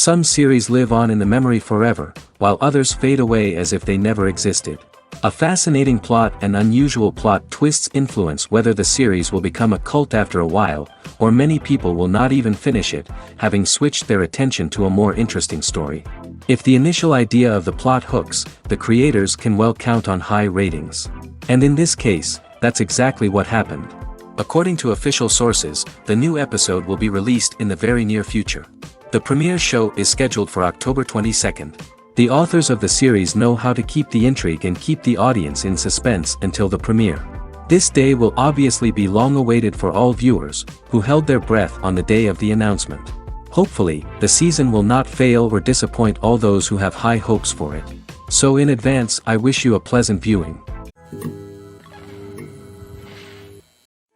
Some series live on in the memory forever, while others fade away as if they never existed. A fascinating plot and unusual plot twists influence whether the series will become a cult after a while, or many people will not even finish it, having switched their attention to a more interesting story. If the initial idea of the plot hooks, the creators can well count on high ratings. And in this case, that's exactly what happened. According to official sources, the new episode will be released in the very near future. The premiere show is scheduled for October 22nd. The authors of the series know how to keep the intrigue and keep the audience in suspense until the premiere. This day will obviously be long awaited for all viewers, who held their breath on the day of the announcement. Hopefully, the season will not fail or disappoint all those who have high hopes for it. So in advance, I wish you a pleasant viewing.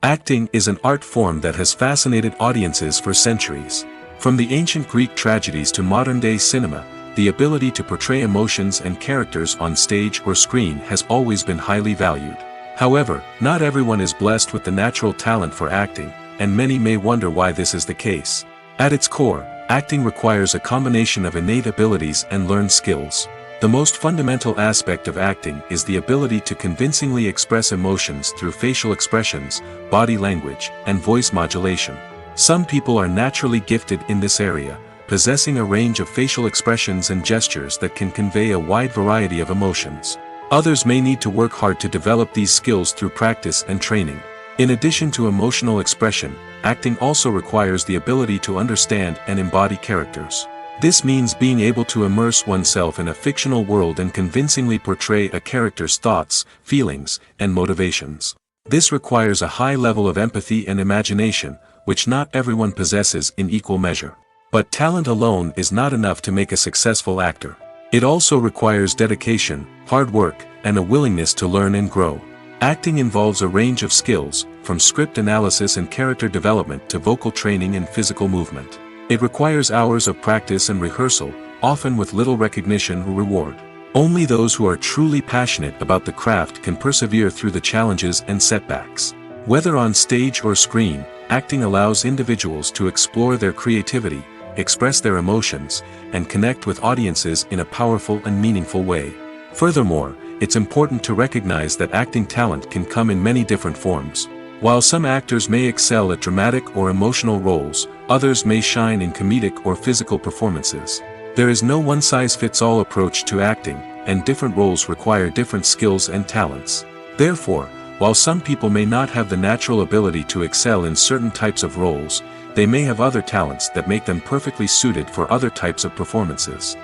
Acting is an art form that has fascinated audiences for centuries. From the ancient Greek tragedies to modern-day cinema, the ability to portray emotions and characters on stage or screen has always been highly valued. However, not everyone is blessed with the natural talent for acting, and many may wonder why this is the case. At its core, acting requires a combination of innate abilities and learned skills. The most fundamental aspect of acting is the ability to convincingly express emotions through facial expressions, body language, and voice modulation. Some people are naturally gifted in this area, possessing a range of facial expressions and gestures that can convey a wide variety of emotions. Others may need to work hard to develop these skills through practice and training. In addition to emotional expression, acting also requires the ability to understand and embody characters. This means being able to immerse oneself in a fictional world and convincingly portray a character's thoughts, feelings, and motivations. This requires a high level of empathy and imagination, which not everyone possesses in equal measure. But talent alone is not enough to make a successful actor. It also requires dedication, hard work, and a willingness to learn and grow. Acting involves a range of skills, from script analysis and character development to vocal training and physical movement. It requires hours of practice and rehearsal, often with little recognition or reward. Only those who are truly passionate about the craft can persevere through the challenges and setbacks. Whether on stage or screen, acting allows individuals to explore their creativity, express their emotions, and connect with audiences in a powerful and meaningful way. Furthermore, it's important to recognize that acting talent can come in many different forms. While some actors may excel at dramatic or emotional roles, others may shine in comedic or physical performances. There is no one-size-fits-all approach to acting, and different roles require different skills and talents. Therefore, while some people may not have the natural ability to excel in certain types of roles, they may have other talents that make them perfectly suited for other types of performances.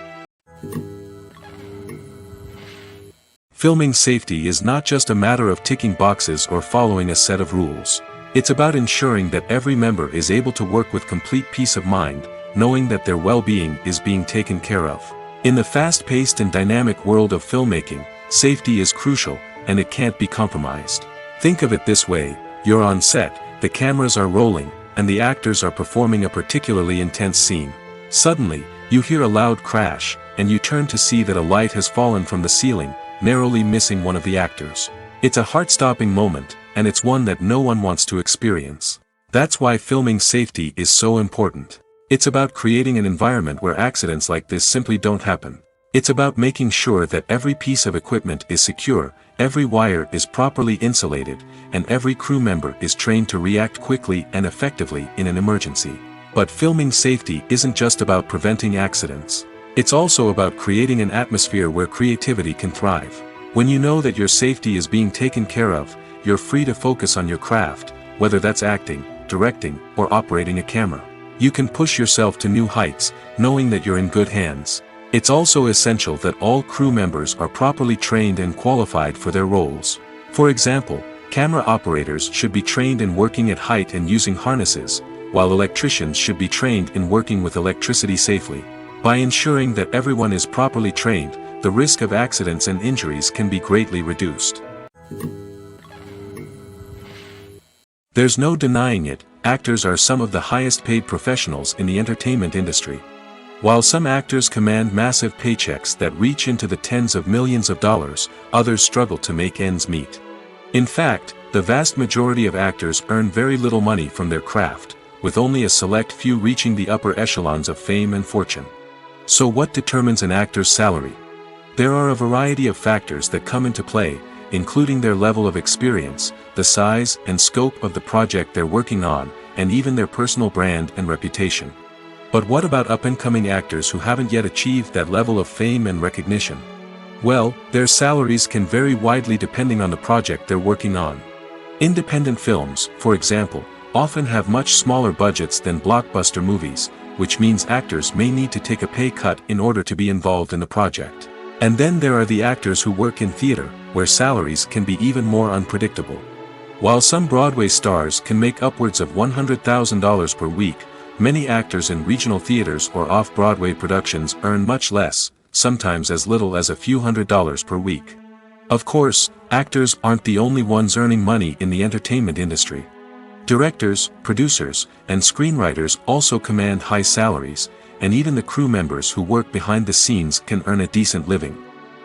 Filming safety is not just a matter of ticking boxes or following a set of rules. It's about ensuring that every member is able to work with complete peace of mind, knowing that their well-being is being taken care of. In the fast-paced and dynamic world of filmmaking, safety is crucial, and it can't be compromised. Think of it this way: you're on set, the cameras are rolling, and the actors are performing a particularly intense scene. Suddenly, you hear a loud crash, and you turn to see that a light has fallen from the ceiling, narrowly missing one of the actors. It's a heart-stopping moment, and it's one that no one wants to experience. That's why filming safety is so important. It's about creating an environment where accidents like this simply don't happen. It's about making sure that every piece of equipment is secure, every wire is properly insulated, and every crew member is trained to react quickly and effectively in an emergency. But filming safety isn't just about preventing accidents. It's also about creating an atmosphere where creativity can thrive. When you know that your safety is being taken care of, you're free to focus on your craft, whether that's acting, directing, or operating a camera. You can push yourself to new heights, knowing that you're in good hands. It's also essential that all crew members are properly trained and qualified for their roles. For example, camera operators should be trained in working at height and using harnesses, while electricians should be trained in working with electricity safely. By ensuring that everyone is properly trained, the risk of accidents and injuries can be greatly reduced. There's no denying it, actors are some of the highest paid professionals in the entertainment industry. While some actors command massive paychecks that reach into the tens of millions of dollars, others struggle to make ends meet. In fact, the vast majority of actors earn very little money from their craft, with only a select few reaching the upper echelons of fame and fortune. So what determines an actor's salary? There are a variety of factors that come into play, including their level of experience, the size and scope of the project they're working on, and even their personal brand and reputation. But what about up-and-coming actors who haven't yet achieved that level of fame and recognition? Well, their salaries can vary widely depending on the project they're working on. Independent films, for example, often have much smaller budgets than blockbuster movies, which means actors may need to take a pay cut in order to be involved in the project. And then there are the actors who work in theater, where salaries can be even more unpredictable. While some Broadway stars can make upwards of $100,000 per week, many actors in regional theaters or off-Broadway productions earn much less, sometimes as little as a few $100s per week. Of course, actors aren't the only ones earning money in the entertainment industry. Directors, producers, and screenwriters also command high salaries, and even the crew members who work behind the scenes can earn a decent living.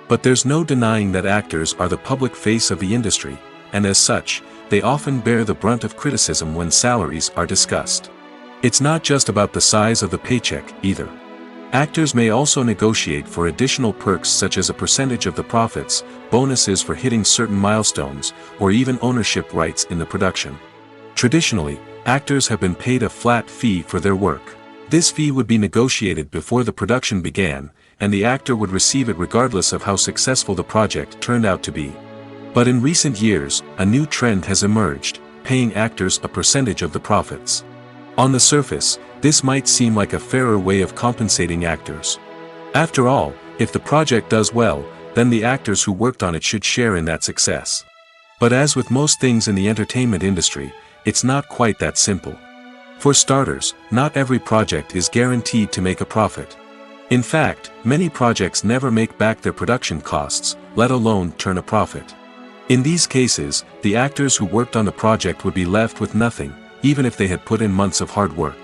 But there's no denying that actors are the public face of the industry, and as such, they often bear the brunt of criticism when salaries are discussed. It's not just about the size of the paycheck, either. Actors may also negotiate for additional perks such as a percentage of the profits, bonuses for hitting certain milestones, or even ownership rights in the production. Traditionally, actors have been paid a flat fee for their work. This fee would be negotiated before the production began, and the actor would receive it regardless of how successful the project turned out to be. But in recent years, a new trend has emerged, paying actors a percentage of the profits. On the surface, this might seem like a fairer way of compensating actors. After all, if the project does well, then the actors who worked on it should share in that success. But as with most things in the entertainment industry, it's not quite that simple. For starters, not every project is guaranteed to make a profit. In fact, many projects never make back their production costs, let alone turn a profit. In these cases, the actors who worked on the project would be left with nothing, even if they had put in months of hard work.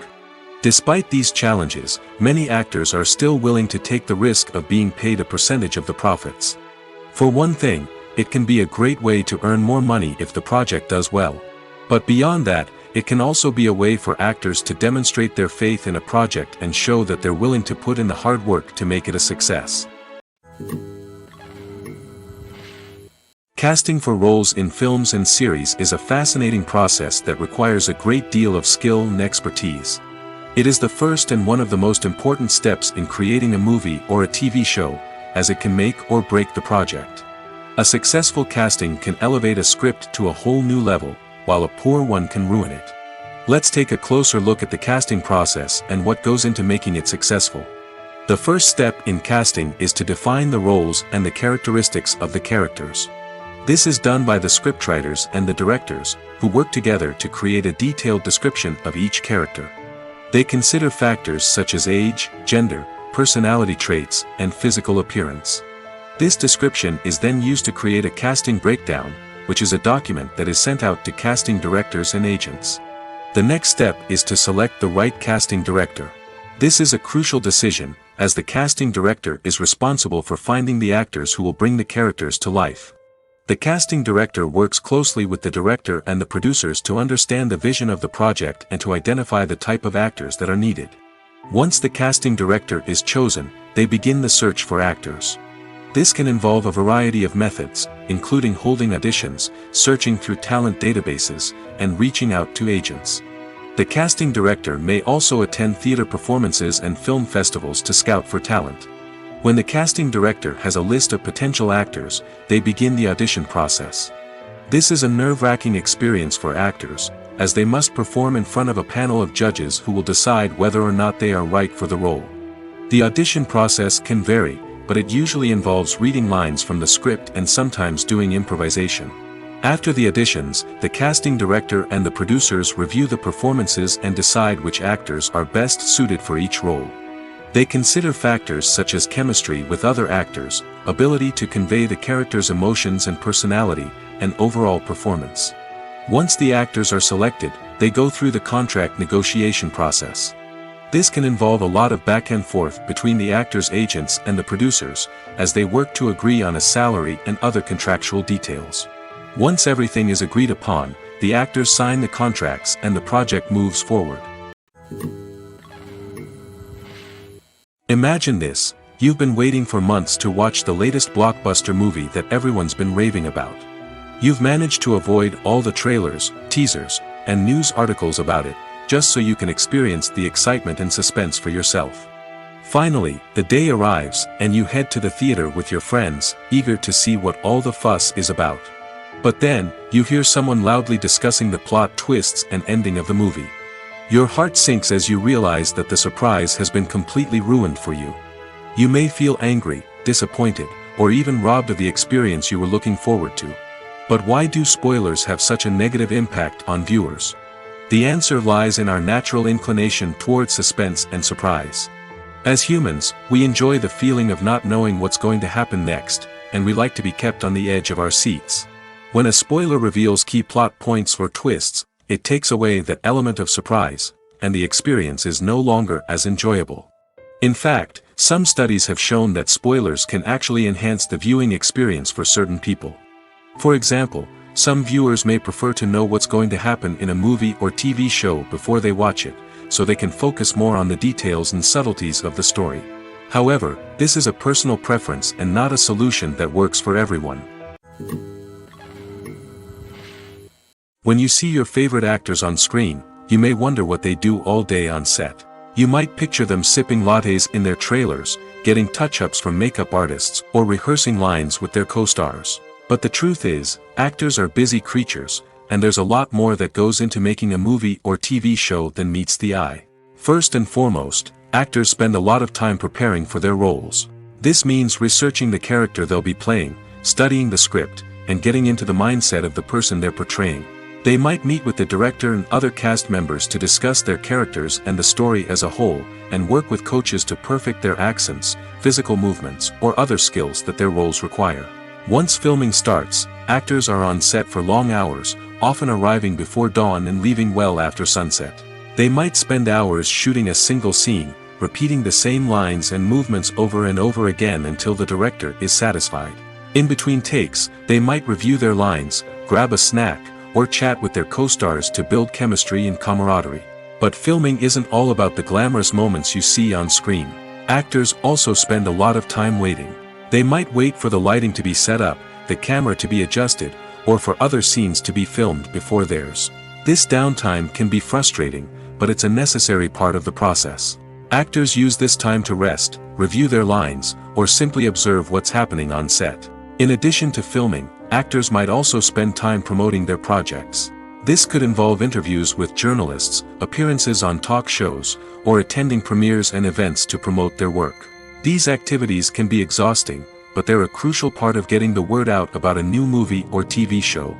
Despite these challenges, many actors are still willing to take the risk of being paid a percentage of the profits. For one thing, it can be a great way to earn more money if the project does well. But beyond that, it can also be a way for actors to demonstrate their faith in a project and show that they're willing to put in the hard work to make it a success. Casting for roles in films and series is a fascinating process that requires a great deal of skill and expertise. It is the first and one of the most important steps in creating a movie or a TV show, as it can make or break the project. A successful casting can elevate a script to a whole new level, while a poor one can ruin it. Let's take a closer look at the casting process and what goes into making it successful. The first step in casting is to define the roles and the characteristics of the characters. This is done by the scriptwriters and the directors, who work together to create a detailed description of each character. They consider factors such as age, gender, personality traits, and physical appearance. This description is then used to create a casting breakdown, which is a document that is sent out to casting directors and agents. The next step is to select the right casting director. This is a crucial decision, as the casting director is responsible for finding the actors who will bring the characters to life. The casting director works closely with the director and the producers to understand the vision of the project and to identify the type of actors that are needed. Once the casting director is chosen, they begin the search for actors. This can involve a variety of methods, including holding auditions, searching through talent databases, and reaching out to agents. The casting director may also attend theater performances and film festivals to scout for talent. When the casting director has a list of potential actors, they begin the audition process. This is a nerve-wracking experience for actors, as they must perform in front of a panel of judges who will decide whether or not they are right for the role. The audition process can vary, but it usually involves reading lines from the script and sometimes doing improvisation. After the auditions, the casting director and the producers review the performances and decide which actors are best suited for each role. They consider factors such as chemistry with other actors, ability to convey the character's emotions and personality, and overall performance. Once the actors are selected, they go through the contract negotiation process. This can involve a lot of back and forth between the actors' agents and the producers, as they work to agree on a salary and other contractual details. Once everything is agreed upon, the actors sign the contracts and the project moves forward. Imagine this, you've been waiting for months to watch the latest blockbuster movie that everyone's been raving about. You've managed to avoid all the trailers, teasers, and news articles about it, just so you can experience the excitement and suspense for yourself. Finally, the day arrives, and you head to the theater with your friends, eager to see what all the fuss is about. But then, you hear someone loudly discussing the plot twists and ending of the movie. Your heart sinks as you realize that the surprise has been completely ruined for you. You may feel angry, disappointed, or even robbed of the experience you were looking forward to. But why do spoilers have such a negative impact on viewers? The answer lies in our natural inclination toward suspense and surprise. As humans, we enjoy the feeling of not knowing what's going to happen next, and we like to be kept on the edge of our seats. When a spoiler reveals key plot points or twists, it takes away that element of surprise, and the experience is no longer as enjoyable. In fact, some studies have shown that spoilers can actually enhance the viewing experience for certain people. For example, some viewers may prefer to know what's going to happen in a movie or TV show before they watch it, so they can focus more on the details and subtleties of the story. However, this is a personal preference and not a solution that works for everyone. When you see your favorite actors on screen, you may wonder what they do all day on set. You might picture them sipping lattes in their trailers, getting touch-ups from makeup artists, or rehearsing lines with their co-stars. But the truth is, actors are busy creatures, and there's a lot more that goes into making a movie or TV show than meets the eye. First and foremost, actors spend a lot of time preparing for their roles. This means researching the character they'll be playing, studying the script, and getting into the mindset of the person they're portraying. They might meet with the director and other cast members to discuss their characters and the story as a whole, and work with coaches to perfect their accents, physical movements, or other skills that their roles require. Once filming starts, actors are on set for long hours, often arriving before dawn and leaving well after sunset. They might spend hours shooting a single scene, repeating the same lines and movements over and over again until the director is satisfied. In between takes, they might review their lines, grab a snack, or chat with their co-stars to build chemistry and camaraderie. But filming isn't all about the glamorous moments you see on screen. Actors also spend a lot of time waiting. They might wait for the lighting to be set up, the camera to be adjusted, or for other scenes to be filmed before theirs. This downtime can be frustrating, but it's a necessary part of the process. Actors use this time to rest, review their lines, or simply observe what's happening on set. In addition to filming, actors might also spend time promoting their projects. This could involve interviews with journalists, appearances on talk shows, or attending premieres and events to promote their work. These activities can be exhausting, but they're a crucial part of getting the word out about a new movie or TV show.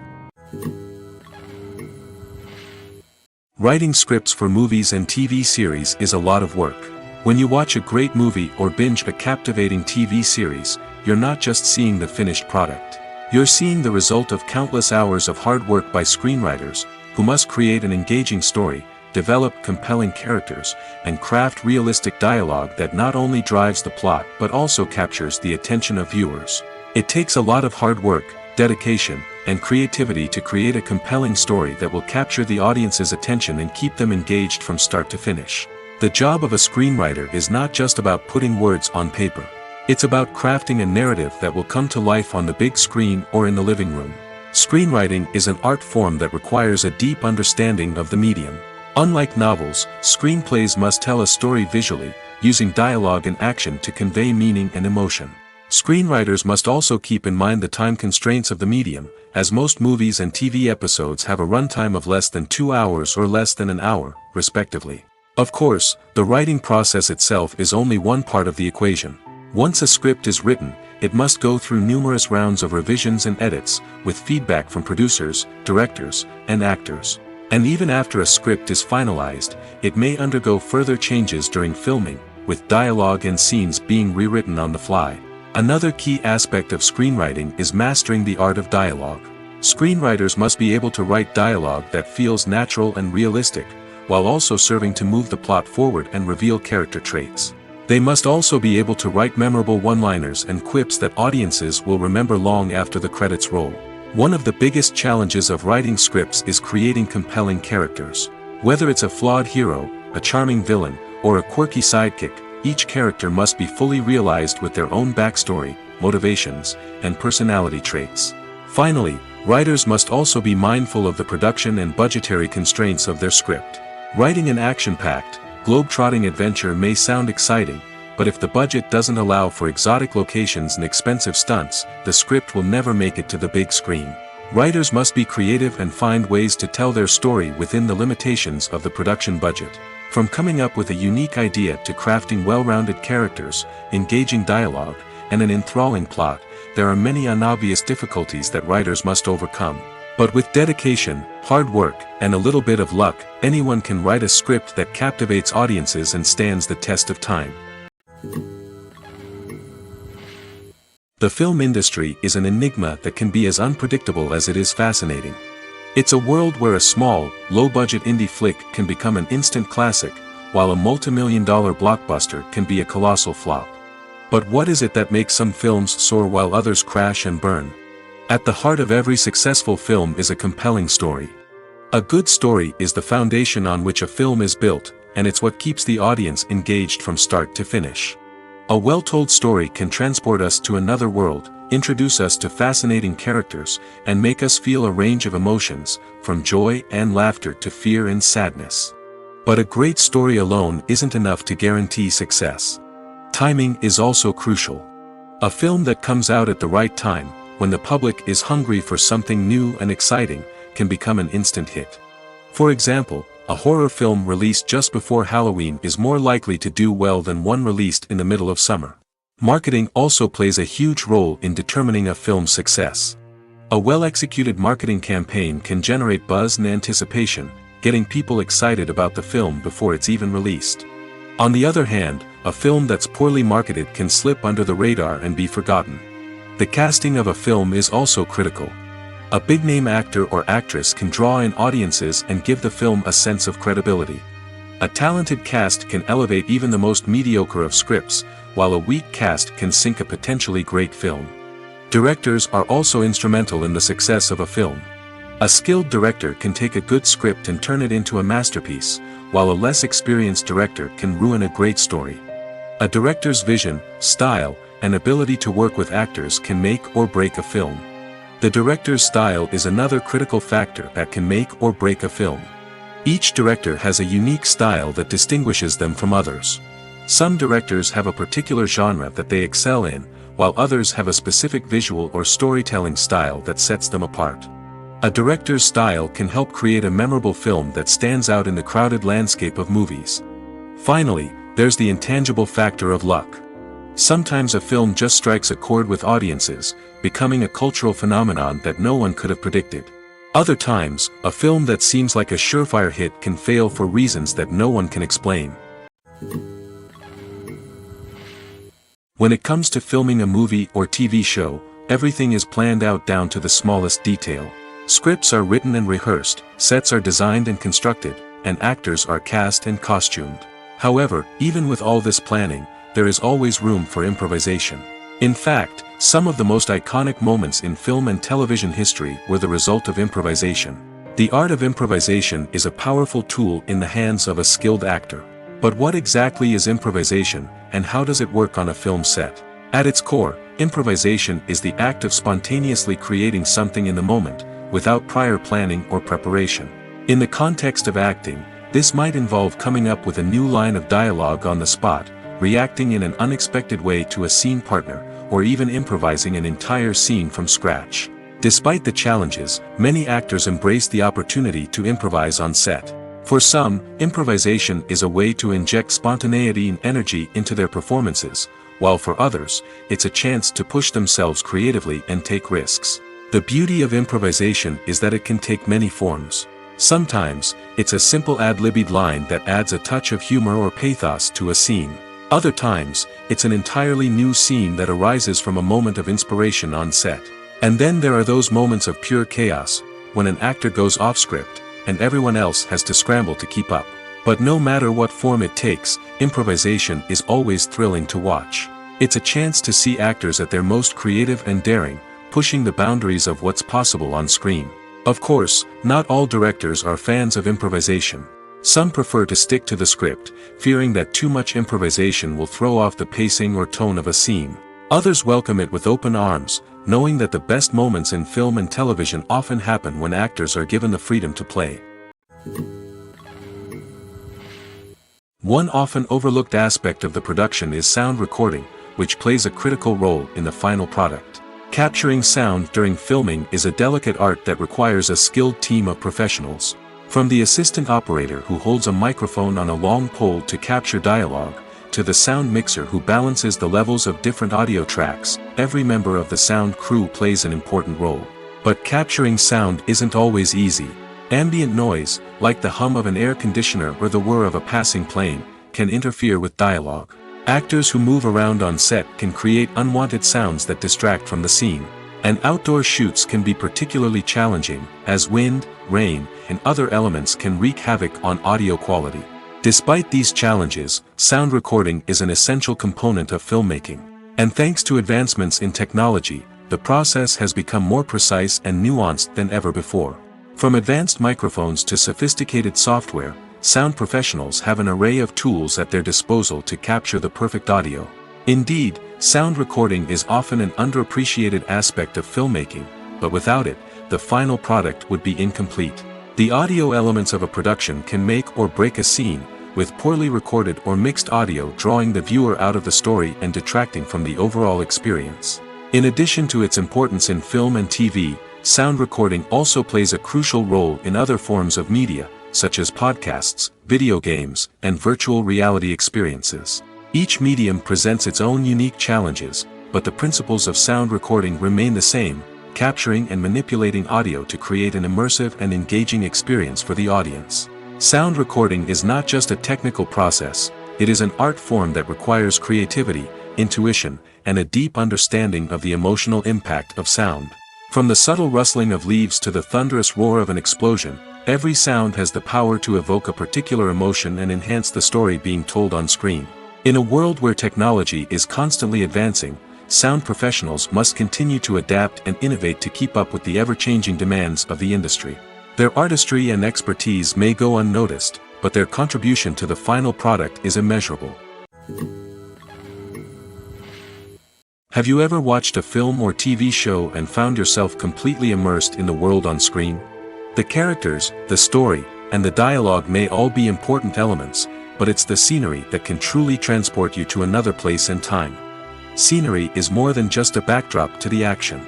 Writing scripts for movies and TV series is a lot of work. When you watch a great movie or binge a captivating TV series, you're not just seeing the finished product. You're seeing the result of countless hours of hard work by screenwriters, who must create an engaging story, develop compelling characters, and craft realistic dialogue that not only drives the plot but also captures the attention of viewers. It takes a lot of hard work, dedication, and creativity to create a compelling story that will capture the audience's attention and keep them engaged from start to finish. The job of a screenwriter is not just about putting words on paper. It's about crafting a narrative that will come to life on the big screen or in the living room. Screenwriting is an art form that requires a deep understanding of the medium. Unlike novels, screenplays must tell a story visually, using dialogue and action to convey meaning and emotion. Screenwriters must also keep in mind the time constraints of the medium, as most movies and TV episodes have a runtime of less than 2 hours or less than an hour, respectively. Of course, the writing process itself is only one part of the equation. Once a script is written, it must go through numerous rounds of revisions and edits, with feedback from producers, directors, and actors. And even after a script is finalized, it may undergo further changes during filming, with dialogue and scenes being rewritten on the fly. Another key aspect of screenwriting is mastering the art of dialogue. Screenwriters must be able to write dialogue that feels natural and realistic, while also serving to move the plot forward and reveal character traits. They must also be able to write memorable one-liners and quips that audiences will remember long after the credits roll. One of the biggest challenges of writing scripts is creating compelling characters. Whether it's a flawed hero, a charming villain, or a quirky sidekick, each character must be fully realized with their own backstory, motivations, and personality traits. Finally, writers must also be mindful of the production and budgetary constraints of their script. Writing an action-packed, globe-trotting adventure may sound exciting, but if the budget doesn't allow for exotic locations and expensive stunts, the script will never make it to the big screen. Writers must be creative and find ways to tell their story within the limitations of the production budget. From coming up with a unique idea to crafting well-rounded characters, engaging dialogue, and an enthralling plot, there are many unobvious difficulties that writers must overcome. But with dedication, hard work, and a little bit of luck, anyone can write a script that captivates audiences and stands the test of time. The film industry is an enigma that can be as unpredictable as it is fascinating. It's a world where a small, low-budget indie flick can become an instant classic, while a multi-million-dollar blockbuster can be a colossal flop. But what is it that makes some films soar while others crash and burn? At the heart of every successful film is a compelling story. A good story is the foundation on which a film is built, and it's what keeps the audience engaged from start to finish. A well-told story can transport us to another world, introduce us to fascinating characters, and make us feel a range of emotions, from joy and laughter to fear and sadness. But a great story alone isn't enough to guarantee success. Timing is also crucial. A film that comes out at the right time, when the public is hungry for something new and exciting, can become an instant hit. For example, a horror film released just before Halloween is more likely to do well than one released in the middle of summer. Marketing also plays a huge role in determining a film's success. A well-executed marketing campaign can generate buzz and anticipation, getting people excited about the film before it's even released. On the other hand, a film that's poorly marketed can slip under the radar and be forgotten. The casting of a film is also critical. A big-name actor or actress can draw in audiences and give the film a sense of credibility. A talented cast can elevate even the most mediocre of scripts, while a weak cast can sink a potentially great film. Directors are also instrumental in the success of a film. A skilled director can take a good script and turn it into a masterpiece, while a less experienced director can ruin a great story. A director's vision, style, and ability to work with actors can make or break a film. The director's style is another critical factor that can make or break a film. Each director has a unique style that distinguishes them from others. Some directors have a particular genre that they excel in, while others have a specific visual or storytelling style that sets them apart. A director's style can help create a memorable film that stands out in the crowded landscape of movies. Finally, there's the intangible factor of luck. Sometimes a film just strikes a chord with audiences, becoming a cultural phenomenon that no one could have predicted. Other times, a film that seems like a surefire hit can fail for reasons that no one can explain. When it comes to filming a movie or TV show, everything is planned out down to the smallest detail. Scripts are written and rehearsed, sets are designed and constructed, and actors are cast and costumed. However, even with all this planning, there is always room for improvisation. In fact, some of the most iconic moments in film and television history were the result of improvisation. The art of improvisation is a powerful tool in the hands of a skilled actor. But what exactly is improvisation, and how does it work on a film set? At its core, improvisation is the act of spontaneously creating something in the moment, without prior planning or preparation. In the context of acting, this might involve coming up with a new line of dialogue on the spot, reacting in an unexpected way to a scene partner, or even improvising an entire scene from scratch. Despite the challenges, many actors embrace the opportunity to improvise on set. For some, improvisation is a way to inject spontaneity and energy into their performances, while for others, it's a chance to push themselves creatively and take risks. The beauty of improvisation is that it can take many forms. Sometimes, it's a simple ad-libbed line that adds a touch of humor or pathos to a scene. Other times, it's an entirely new scene that arises from a moment of inspiration on set. And then there are those moments of pure chaos, when an actor goes off script, and everyone else has to scramble to keep up. But no matter what form it takes, improvisation is always thrilling to watch. It's a chance to see actors at their most creative and daring, pushing the boundaries of what's possible on screen. Of course, not all directors are fans of improvisation. Some prefer to stick to the script, fearing that too much improvisation will throw off the pacing or tone of a scene. Others welcome it with open arms, knowing that the best moments in film and television often happen when actors are given the freedom to play. One often overlooked aspect of the production is sound recording, which plays a critical role in the final product. Capturing sound during filming is a delicate art that requires a skilled team of professionals. From the assistant operator who holds a microphone on a long pole to capture dialogue, to the sound mixer who balances the levels of different audio tracks, every member of the sound crew plays an important role. But capturing sound isn't always easy. Ambient noise, like the hum of an air conditioner or the whir of a passing plane, can interfere with dialogue. Actors who move around on set can create unwanted sounds that distract from the scene. And outdoor shoots can be particularly challenging, as wind, rain, and other elements can wreak havoc on audio quality. Despite these challenges, sound recording is an essential component of filmmaking. And thanks to advancements in technology, the process has become more precise and nuanced than ever before. From advanced microphones to sophisticated software, sound professionals have an array of tools at their disposal to capture the perfect audio. Indeed, sound recording is often an underappreciated aspect of filmmaking, but without it, the final product would be incomplete. The audio elements of a production can make or break a scene, with poorly recorded or mixed audio drawing the viewer out of the story and detracting from the overall experience. In addition to its importance in film and TV, sound recording also plays a crucial role in other forms of media, such as podcasts, video games, and virtual reality experiences. Each medium presents its own unique challenges, but the principles of sound recording remain the same, capturing and manipulating audio to create an immersive and engaging experience for the audience. Sound recording is not just a technical process, it is an art form that requires creativity, intuition, and a deep understanding of the emotional impact of sound. From the subtle rustling of leaves to the thunderous roar of an explosion, every sound has the power to evoke a particular emotion and enhance the story being told on screen. In a world where technology is constantly advancing, sound professionals must continue to adapt and innovate to keep up with the ever-changing demands of the industry. Their artistry and expertise may go unnoticed, but their contribution to the final product is immeasurable. Have you ever watched a film or TV show and found yourself completely immersed in the world on screen? The characters, the story, and the dialogue may all be important elements, but it's the scenery that can truly transport you to another place and time. Scenery is more than just a backdrop to the action.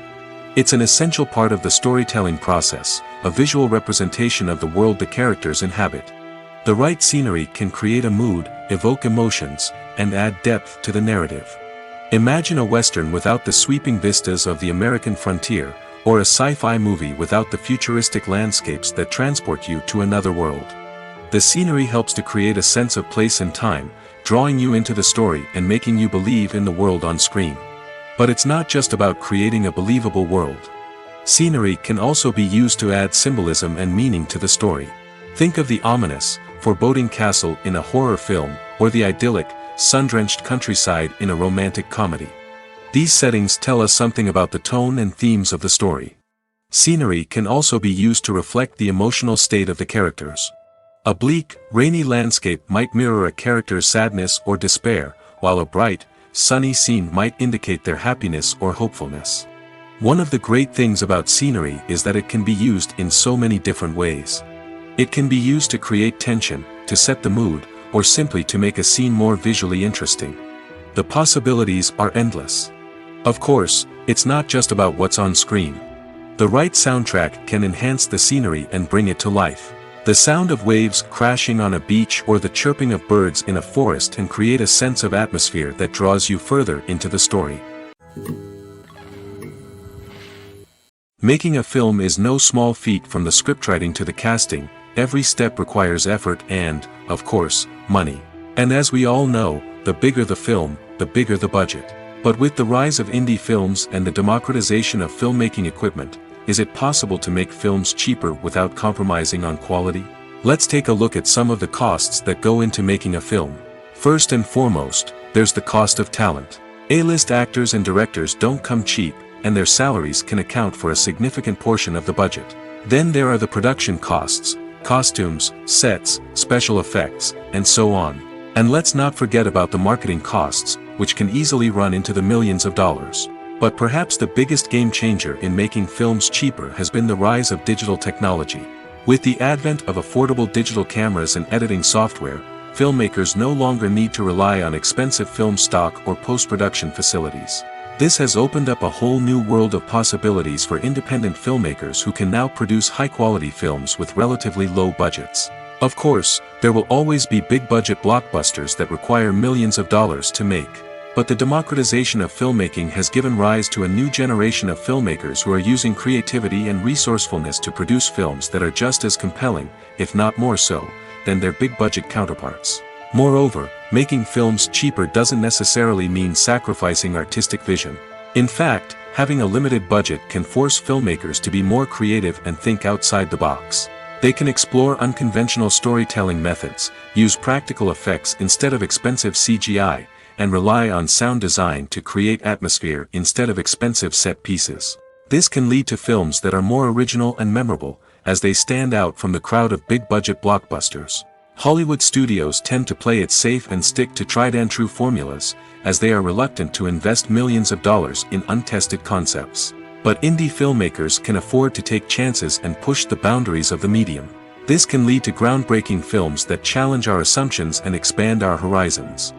It's an essential part of the storytelling process, a visual representation of the world the characters inhabit. The right scenery can create a mood, evoke emotions, and add depth to the narrative. Imagine a Western without the sweeping vistas of the American frontier, or a sci-fi movie without the futuristic landscapes that transport you to another world. The scenery helps to create a sense of place and time, drawing you into the story and making you believe in the world on screen. But it's not just about creating a believable world. Scenery can also be used to add symbolism and meaning to the story. Think of the ominous, foreboding castle in a horror film, or the idyllic, sun-drenched countryside in a romantic comedy. These settings tell us something about the tone and themes of the story. Scenery can also be used to reflect the emotional state of the characters. A bleak, rainy landscape might mirror a character's sadness or despair, while a bright, sunny scene might indicate their happiness or hopefulness. One of the great things about scenery is that it can be used in so many different ways. It can be used to create tension, to set the mood, or simply to make a scene more visually interesting. The possibilities are endless. Of course, it's not just about what's on screen. The right soundtrack can enhance the scenery and bring it to life. The sound of waves crashing on a beach or the chirping of birds in a forest can create a sense of atmosphere that draws you further into the story. Making a film is no small feat. From the scriptwriting to the casting, every step requires effort and, of course, money. And as we all know, the bigger the film, the bigger the budget. But with the rise of indie films and the democratization of filmmaking equipment, is it possible to make films cheaper without compromising on quality? Let's take a look at some of the costs that go into making a film. First and foremost, there's the cost of talent. A-list actors and directors don't come cheap, and their salaries can account for a significant portion of the budget. Then there are the production costs, costumes, sets, special effects, and so on. And let's not forget about the marketing costs, which can easily run into the millions of dollars. But perhaps the biggest game changer in making films cheaper has been the rise of digital technology. With the advent of affordable digital cameras and editing software, filmmakers no longer need to rely on expensive film stock or post-production facilities. This has opened up a whole new world of possibilities for independent filmmakers who can now produce high-quality films with relatively low budgets. Of course, there will always be big-budget blockbusters that require millions of dollars to make. But the democratization of filmmaking has given rise to a new generation of filmmakers who are using creativity and resourcefulness to produce films that are just as compelling, if not more so, than their big-budget counterparts. Moreover, making films cheaper doesn't necessarily mean sacrificing artistic vision. In fact, having a limited budget can force filmmakers to be more creative and think outside the box. They can explore unconventional storytelling methods, use practical effects instead of expensive CGI, and rely on sound design to create atmosphere instead of expensive set pieces. This can lead to films that are more original and memorable, as they stand out from the crowd of big-budget blockbusters. Hollywood studios tend to play it safe and stick to tried-and-true formulas, as they are reluctant to invest millions of dollars in untested concepts. But indie filmmakers can afford to take chances and push the boundaries of the medium. This can lead to groundbreaking films that challenge our assumptions and expand our horizons.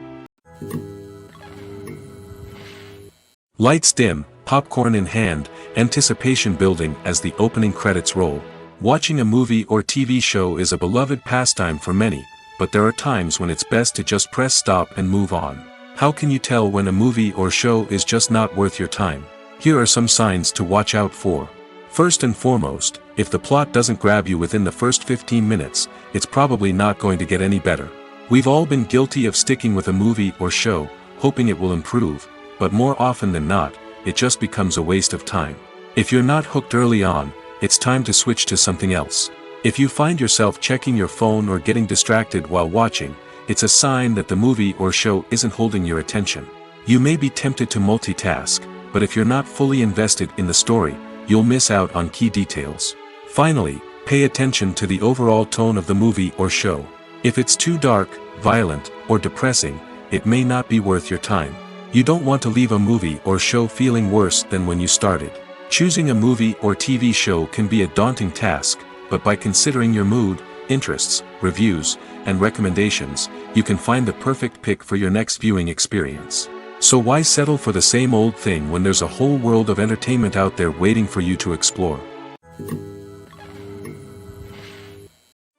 Lights dim, popcorn in hand, anticipation building as the opening credits roll. Watching a movie or TV show is a beloved pastime for many, but there are times when it's best to just press stop and move on. How can you tell when a movie or show is just not worth your time? Here are some signs to watch out for. First and foremost, if the plot doesn't grab you within the first 15 minutes, it's probably not going to get any better. We've all been guilty of sticking with a movie or show, hoping it will improve, but more often than not, it just becomes a waste of time. If you're not hooked early on, it's time to switch to something else. If you find yourself checking your phone or getting distracted while watching, it's a sign that the movie or show isn't holding your attention. You may be tempted to multitask, but if you're not fully invested in the story, you'll miss out on key details. Finally, pay attention to the overall tone of the movie or show. If it's too dark, violent, or depressing, it may not be worth your time. You don't want to leave a movie or show feeling worse than when you started. Choosing a movie or TV show can be a daunting task, but by considering your mood, interests, reviews, and recommendations, you can find the perfect pick for your next viewing experience. So why settle for the same old thing when there's a whole world of entertainment out there waiting for you to explore?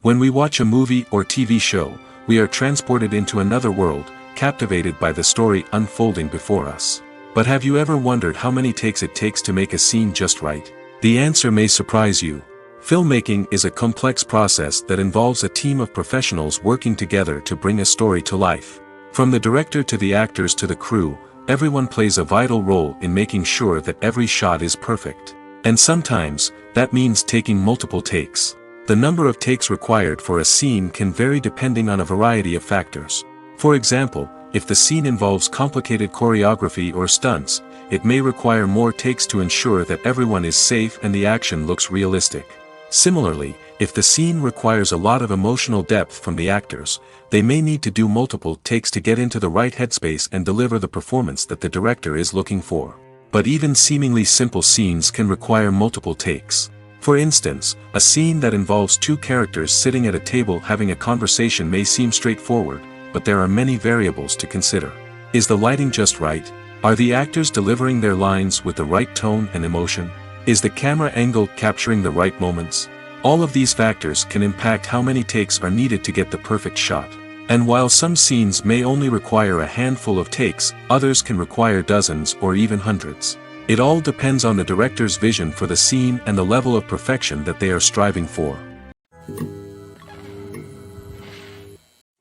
When we watch a movie or TV show, we are transported into another world, captivated by the story unfolding before us. But have you ever wondered how many takes it takes to make a scene just right? The answer may surprise you. Filmmaking is a complex process that involves a team of professionals working together to bring a story to life. From the director to the actors to the crew, everyone plays a vital role in making sure that every shot is perfect. And sometimes, that means taking multiple takes. The number of takes required for a scene can vary depending on a variety of factors. For example, if the scene involves complicated choreography or stunts, it may require more takes to ensure that everyone is safe and the action looks realistic. Similarly, if the scene requires a lot of emotional depth from the actors, they may need to do multiple takes to get into the right headspace and deliver the performance that the director is looking for. But even seemingly simple scenes can require multiple takes. For instance, a scene that involves two characters sitting at a table having a conversation may seem straightforward, but there are many variables to consider. Is the lighting just right? Are the actors delivering their lines with the right tone and emotion? Is the camera angle capturing the right moments? All of these factors can impact how many takes are needed to get the perfect shot. And while some scenes may only require a handful of takes, others can require dozens or even hundreds. It all depends on the director's vision for the scene and the level of perfection that they are striving for.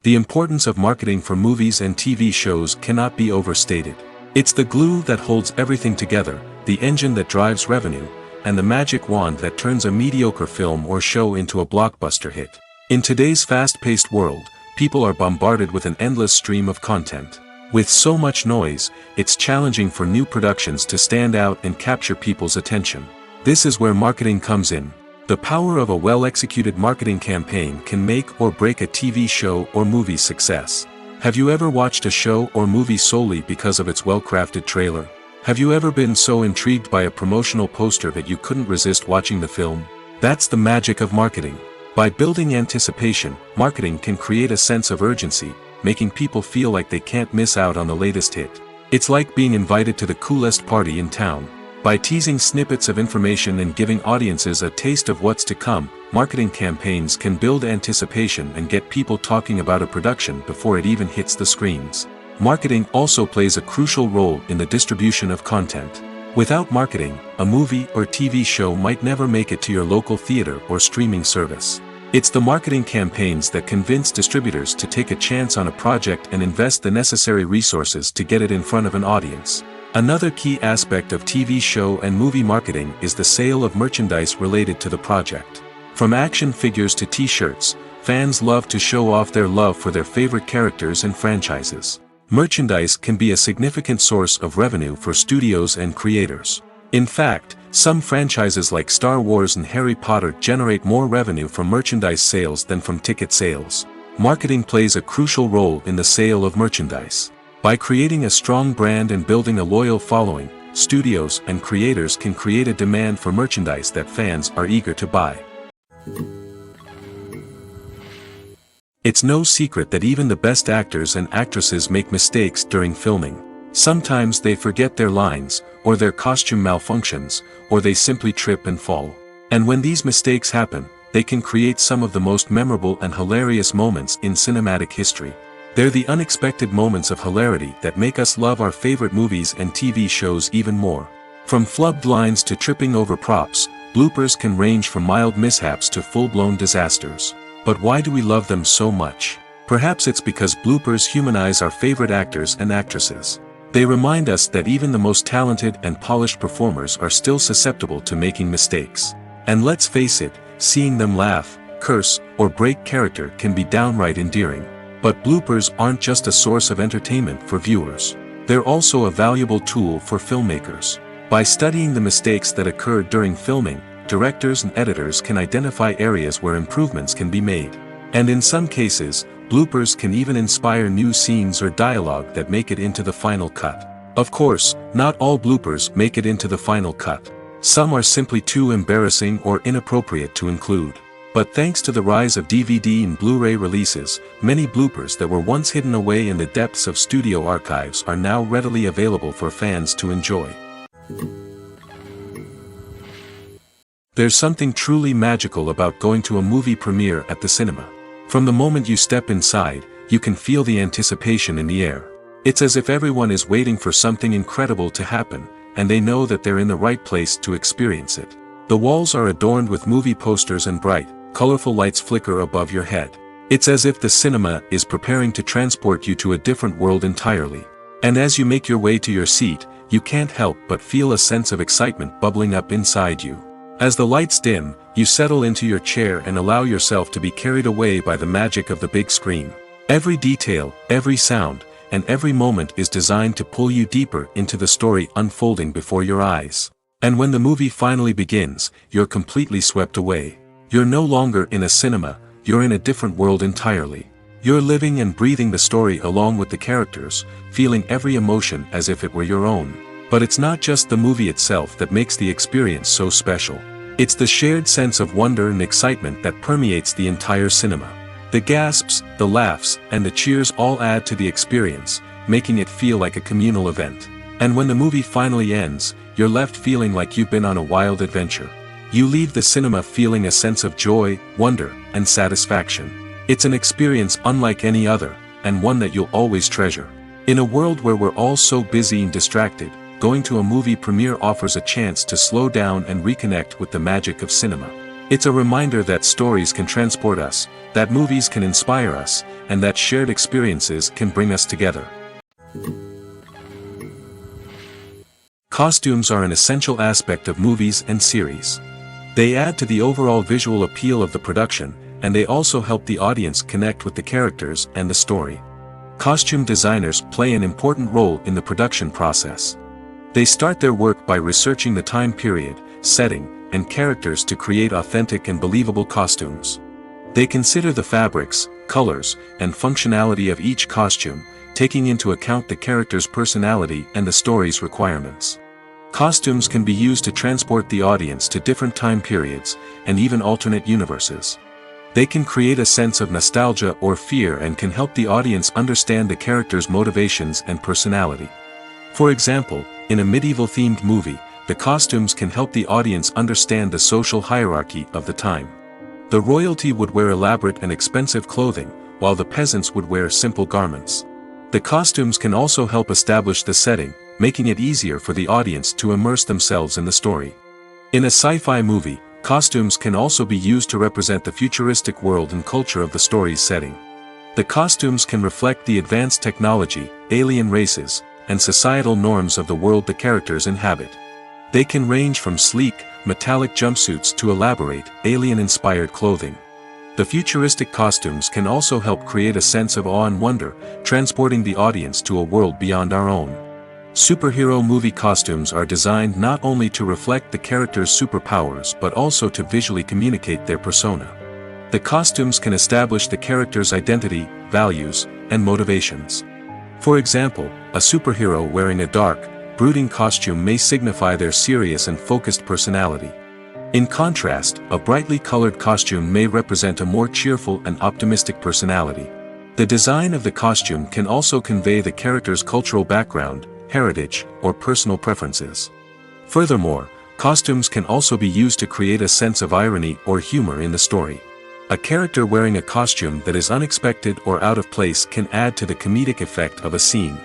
The importance of marketing for movies and TV shows cannot be overstated. It's the glue that holds everything together, the engine that drives revenue, and the magic wand that turns a mediocre film or show into a blockbuster hit. In today's fast-paced world, people are bombarded with an endless stream of content. With so much noise, it's challenging for new productions to stand out and capture people's attention. This is where marketing comes in. The power of a well-executed marketing campaign can make or break a TV show or movie's success. Have you ever watched a show or movie solely because of its well-crafted trailer? Have you ever been so intrigued by a promotional poster that you couldn't resist watching the film? That's the magic of marketing. By building anticipation, marketing can create a sense of urgency, making people feel like they can't miss out on the latest hit. It's like being invited to the coolest party in town. By teasing snippets of information and giving audiences a taste of what's to come, marketing campaigns can build anticipation and get people talking about a production before it even hits the screens. Marketing also plays a crucial role in the distribution of content. Without marketing, a movie or TV show might never make it to your local theater or streaming service. It's the marketing campaigns that convince distributors to take a chance on a project and invest the necessary resources to get it in front of an audience. Another key aspect of TV show and movie marketing is the sale of merchandise related to the project. From action figures to t-shirts, fans love to show off their love for their favorite characters and franchises. Merchandise can be a significant source of revenue for studios and creators. In fact, some franchises like Star Wars and Harry Potter generate more revenue from merchandise sales than from ticket sales. Marketing plays a crucial role in the sale of merchandise. By creating a strong brand and building a loyal following, studios and creators can create a demand for merchandise that fans are eager to buy. It's no secret that even the best actors and actresses make mistakes during filming. Sometimes they forget their lines, or their costume malfunctions, or they simply trip and fall. And when these mistakes happen, they can create some of the most memorable and hilarious moments in cinematic history. They're the unexpected moments of hilarity that make us love our favorite movies and TV shows even more. From flubbed lines to tripping over props, bloopers can range from mild mishaps to full-blown disasters. But why do we love them so much? Perhaps it's because bloopers humanize our favorite actors and actresses. They remind us that even the most talented and polished performers are still susceptible to making mistakes. And let's face it, seeing them laugh, curse, or break character can be downright endearing. But bloopers aren't just a source of entertainment for viewers. They're also a valuable tool for filmmakers. By studying the mistakes that occurred during filming, directors and editors can identify areas where improvements can be made. And in some cases, bloopers can even inspire new scenes or dialogue that make it into the final cut. Of course, not all bloopers make it into the final cut. Some are simply too embarrassing or inappropriate to include. But thanks to the rise of DVD and Blu-ray releases, many bloopers that were once hidden away in the depths of studio archives are now readily available for fans to enjoy. There's something truly magical about going to a movie premiere at the cinema. From the moment you step inside, you can feel the anticipation in the air. It's as if everyone is waiting for something incredible to happen, and they know that they're in the right place to experience it. The walls are adorned with movie posters and bright, colorful lights flicker above your head. It's as if the cinema is preparing to transport you to a different world entirely. And as you make your way to your seat, you can't help but feel a sense of excitement bubbling up inside you. As the lights dim, you settle into your chair and allow yourself to be carried away by the magic of the big screen. Every detail, every sound, and every moment is designed to pull you deeper into the story unfolding before your eyes. And when the movie finally begins, you're completely swept away. You're no longer in a cinema, you're in a different world entirely. You're living and breathing the story along with the characters, feeling every emotion as if it were your own. But it's not just the movie itself that makes the experience so special. It's the shared sense of wonder and excitement that permeates the entire cinema. The gasps, the laughs, and the cheers all add to the experience, making it feel like a communal event. And when the movie finally ends, you're left feeling like you've been on a wild adventure. You leave the cinema feeling a sense of joy, wonder, and satisfaction. It's an experience unlike any other, and one that you'll always treasure. In a world where we're all so busy and distracted, going to a movie premiere offers a chance to slow down and reconnect with the magic of cinema. It's a reminder that stories can transport us, that movies can inspire us, and that shared experiences can bring us together. Costumes are an essential aspect of movies and series. They add to the overall visual appeal of the production, and they also help the audience connect with the characters and the story. Costume designers play an important role in the production process. They start their work by researching the time period, setting, and characters to create authentic and believable costumes. They consider the fabrics, colors, and functionality of each costume, taking into account the character's personality and the story's requirements. Costumes can be used to transport the audience to different time periods, and even alternate universes. They can create a sense of nostalgia or fear and can help the audience understand the character's motivations and personality. For example, in a medieval-themed movie, the costumes can help the audience understand the social hierarchy of the time. The royalty would wear elaborate and expensive clothing, while the peasants would wear simple garments. The costumes can also help establish the setting, making it easier for the audience to immerse themselves in the story. In a sci-fi movie, costumes can also be used to represent the futuristic world and culture of the story's setting. The costumes can reflect the advanced technology, alien races, and societal norms of the world the characters inhabit. They can range from sleek, metallic jumpsuits to elaborate, alien-inspired clothing. The futuristic costumes can also help create a sense of awe and wonder, transporting the audience to a world beyond our own. Superhero movie costumes are designed not only to reflect the character's superpowers but also to visually communicate their persona. The costumes can establish the character's identity, values, and motivations. For example, a superhero wearing a dark, brooding costume may signify their serious and focused personality. In contrast, a brightly colored costume may represent a more cheerful and optimistic personality. The design of the costume can also convey the character's cultural background, heritage, or personal preferences. Furthermore, costumes can also be used to create a sense of irony or humor in the story. A character wearing a costume that is unexpected or out of place can add to the comedic effect of a scene.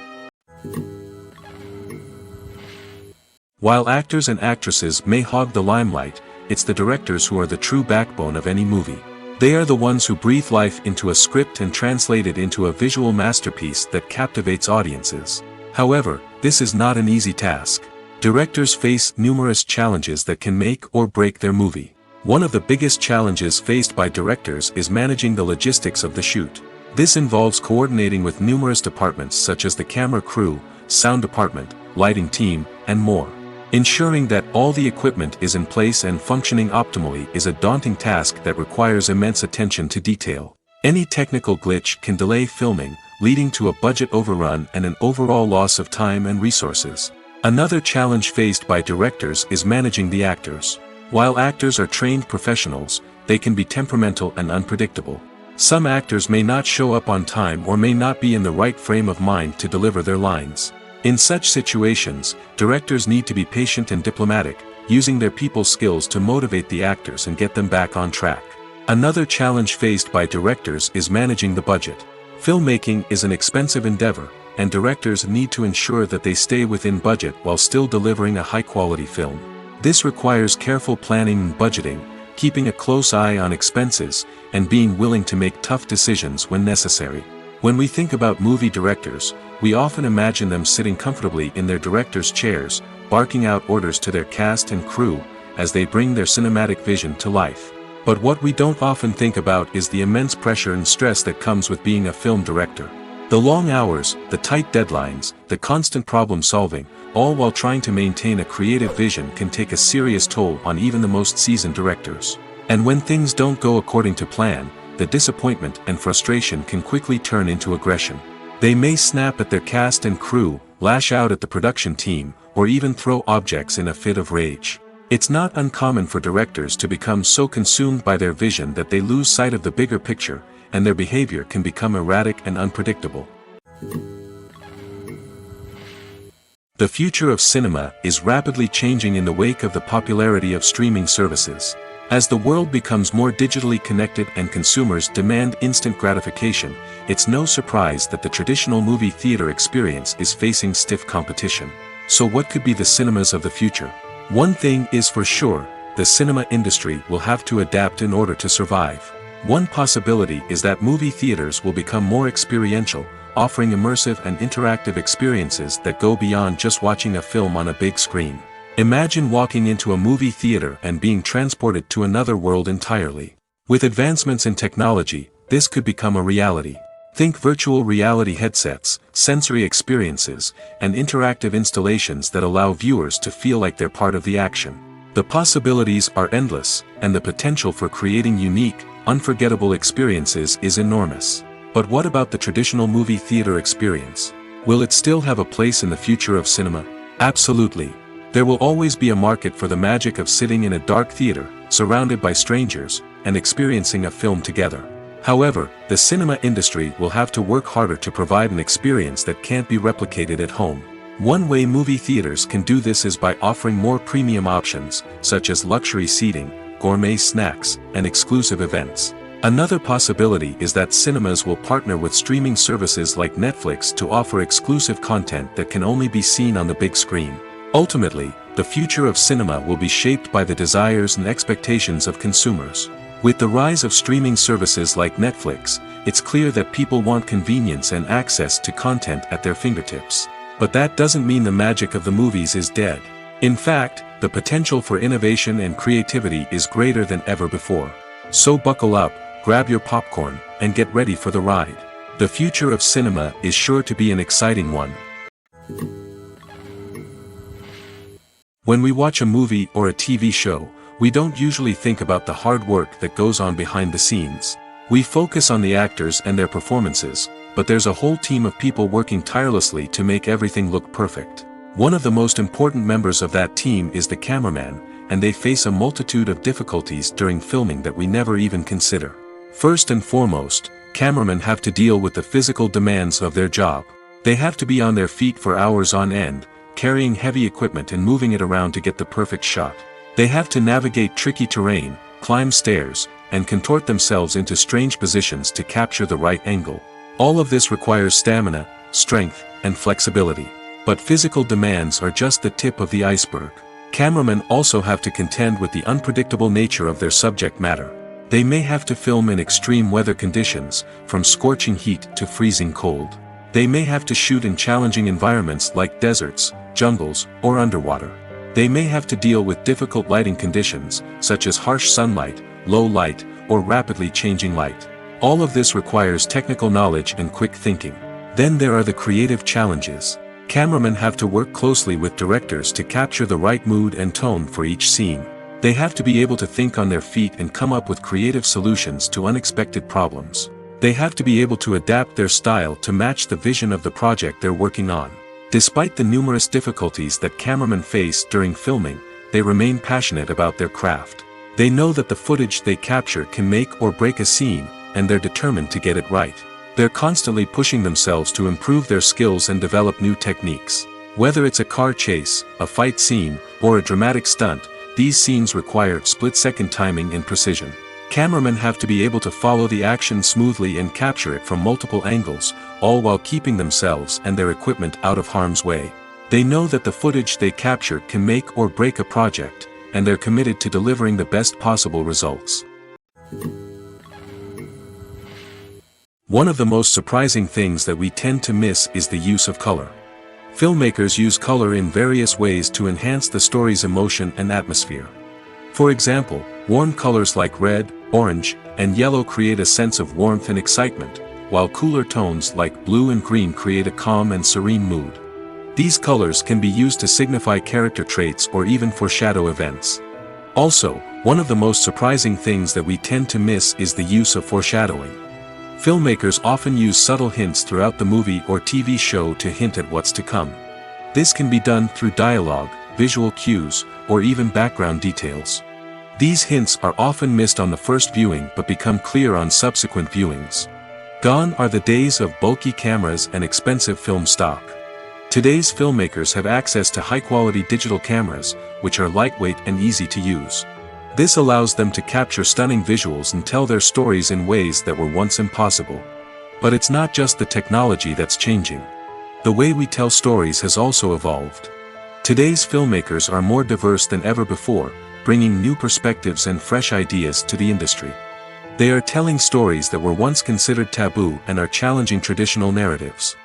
While actors and actresses may hog the limelight, it's the directors who are the true backbone of any movie. They are the ones who breathe life into a script and translate it into a visual masterpiece that captivates audiences. However, this is not an easy task. Directors face numerous challenges that can make or break their movie. One of the biggest challenges faced by directors is managing the logistics of the shoot. This involves coordinating with numerous departments such as the camera crew, sound department, lighting team, and more. Ensuring that all the equipment is in place and functioning optimally is a daunting task that requires immense attention to detail. Any technical glitch can delay filming, leading to a budget overrun and an overall loss of time and resources. Another challenge faced by directors is managing the actors. While actors are trained professionals, they can be temperamental and unpredictable. Some actors may not show up on time or may not be in the right frame of mind to deliver their lines. In such situations, directors need to be patient and diplomatic, using their people skills to motivate the actors and get them back on track. Another challenge faced by directors is managing the budget. Filmmaking is an expensive endeavor, and directors need to ensure that they stay within budget while still delivering a high-quality film. This requires careful planning and budgeting, keeping a close eye on expenses, and being willing to make tough decisions when necessary. When we think about movie directors, we often imagine them sitting comfortably in their director's chairs, barking out orders to their cast and crew, as they bring their cinematic vision to life. But what we don't often think about is the immense pressure and stress that comes with being a film director. The long hours, the tight deadlines, the constant problem solving, all while trying to maintain a creative vision can take a serious toll on even the most seasoned directors. And when things don't go according to plan, the disappointment and frustration can quickly turn into aggression. They may snap at their cast and crew, lash out at the production team, or even throw objects in a fit of rage. It's not uncommon for directors to become so consumed by their vision that they lose sight of the bigger picture, and their behavior can become erratic and unpredictable. The future of cinema is rapidly changing in the wake of the popularity of streaming services. As the world becomes more digitally connected and consumers demand instant gratification, it's no surprise that the traditional movie theater experience is facing stiff competition. So what could be the cinemas of the future? One thing is for sure, the cinema industry will have to adapt in order to survive. One possibility is that movie theaters will become more experiential, offering immersive and interactive experiences that go beyond just watching a film on a big screen. Imagine walking into a movie theater and being transported to another world entirely. With advancements in technology, this could become a reality. Think virtual reality headsets, sensory experiences, and interactive installations that allow viewers to feel like they're part of the action. The possibilities are endless, and the potential for creating unique, unforgettable experiences is enormous. But what about the traditional movie theater experience? Will it still have a place in the future of cinema? Absolutely. There will always be a market for the magic of sitting in a dark theater, surrounded by strangers, and experiencing a film together. However, the cinema industry will have to work harder to provide an experience that can't be replicated at home. One way movie theaters can do this is by offering more premium options, such as luxury seating, gourmet snacks, and exclusive events. Another possibility is that cinemas will partner with streaming services like Netflix to offer exclusive content that can only be seen on the big screen. Ultimately, the future of cinema will be shaped by the desires and expectations of consumers. With the rise of streaming services like Netflix, it's clear that people want convenience and access to content at their fingertips. But that doesn't mean the magic of the movies is dead. In fact, the potential for innovation and creativity is greater than ever before. So buckle up, grab your popcorn, and get ready for the ride. The future of cinema is sure to be an exciting one. When we watch a movie or a TV show, we don't usually think about the hard work that goes on behind the scenes. We focus on the actors and their performances, but there's a whole team of people working tirelessly to make everything look perfect. One of the most important members of that team is the cameraman, and they face a multitude of difficulties during filming that we never even consider. First and foremost, cameramen have to deal with the physical demands of their job. They have to be on their feet for hours on end, carrying heavy equipment and moving it around to get the perfect shot. They have to navigate tricky terrain, climb stairs, and contort themselves into strange positions to capture the right angle. All of this requires stamina, strength, and flexibility. But physical demands are just the tip of the iceberg. Cameramen also have to contend with the unpredictable nature of their subject matter. They may have to film in extreme weather conditions, from scorching heat to freezing cold. They may have to shoot in challenging environments like deserts, jungles, or underwater. They may have to deal with difficult lighting conditions, such as harsh sunlight, low light, or rapidly changing light. All of this requires technical knowledge and quick thinking. Then there are the creative challenges. Cameramen have to work closely with directors to capture the right mood and tone for each scene. They have to be able to think on their feet and come up with creative solutions to unexpected problems. They have to be able to adapt their style to match the vision of the project they're working on. Despite the numerous difficulties that cameramen face during filming, they remain passionate about their craft. They know that the footage they capture can make or break a scene, and they're determined to get it right. They're constantly pushing themselves to improve their skills and develop new techniques. Whether it's a car chase, a fight scene, or a dramatic stunt, these scenes require split-second timing and precision. Cameramen have to be able to follow the action smoothly and capture it from multiple angles, all while keeping themselves and their equipment out of harm's way. They know that the footage they capture can make or break a project, and they're committed to delivering the best possible results. One of the most surprising things that we tend to miss is the use of color. Filmmakers use color in various ways to enhance the story's emotion and atmosphere. For example, warm colors like red, orange, and yellow create a sense of warmth and excitement, while cooler tones like blue and green create a calm and serene mood. These colors can be used to signify character traits or even foreshadow events. Also, one of the most surprising things that we tend to miss is the use of foreshadowing. Filmmakers often use subtle hints throughout the movie or TV show to hint at what's to come. This can be done through dialogue, visual cues, or even background details. These hints are often missed on the first viewing but become clear on subsequent viewings. Gone are the days of bulky cameras and expensive film stock. Today's filmmakers have access to high-quality digital cameras, which are lightweight and easy to use. This allows them to capture stunning visuals and tell their stories in ways that were once impossible. But it's not just the technology that's changing. The way we tell stories has also evolved. Today's filmmakers are more diverse than ever before, bringing new perspectives and fresh ideas to the industry. They are telling stories that were once considered taboo and are challenging traditional narratives.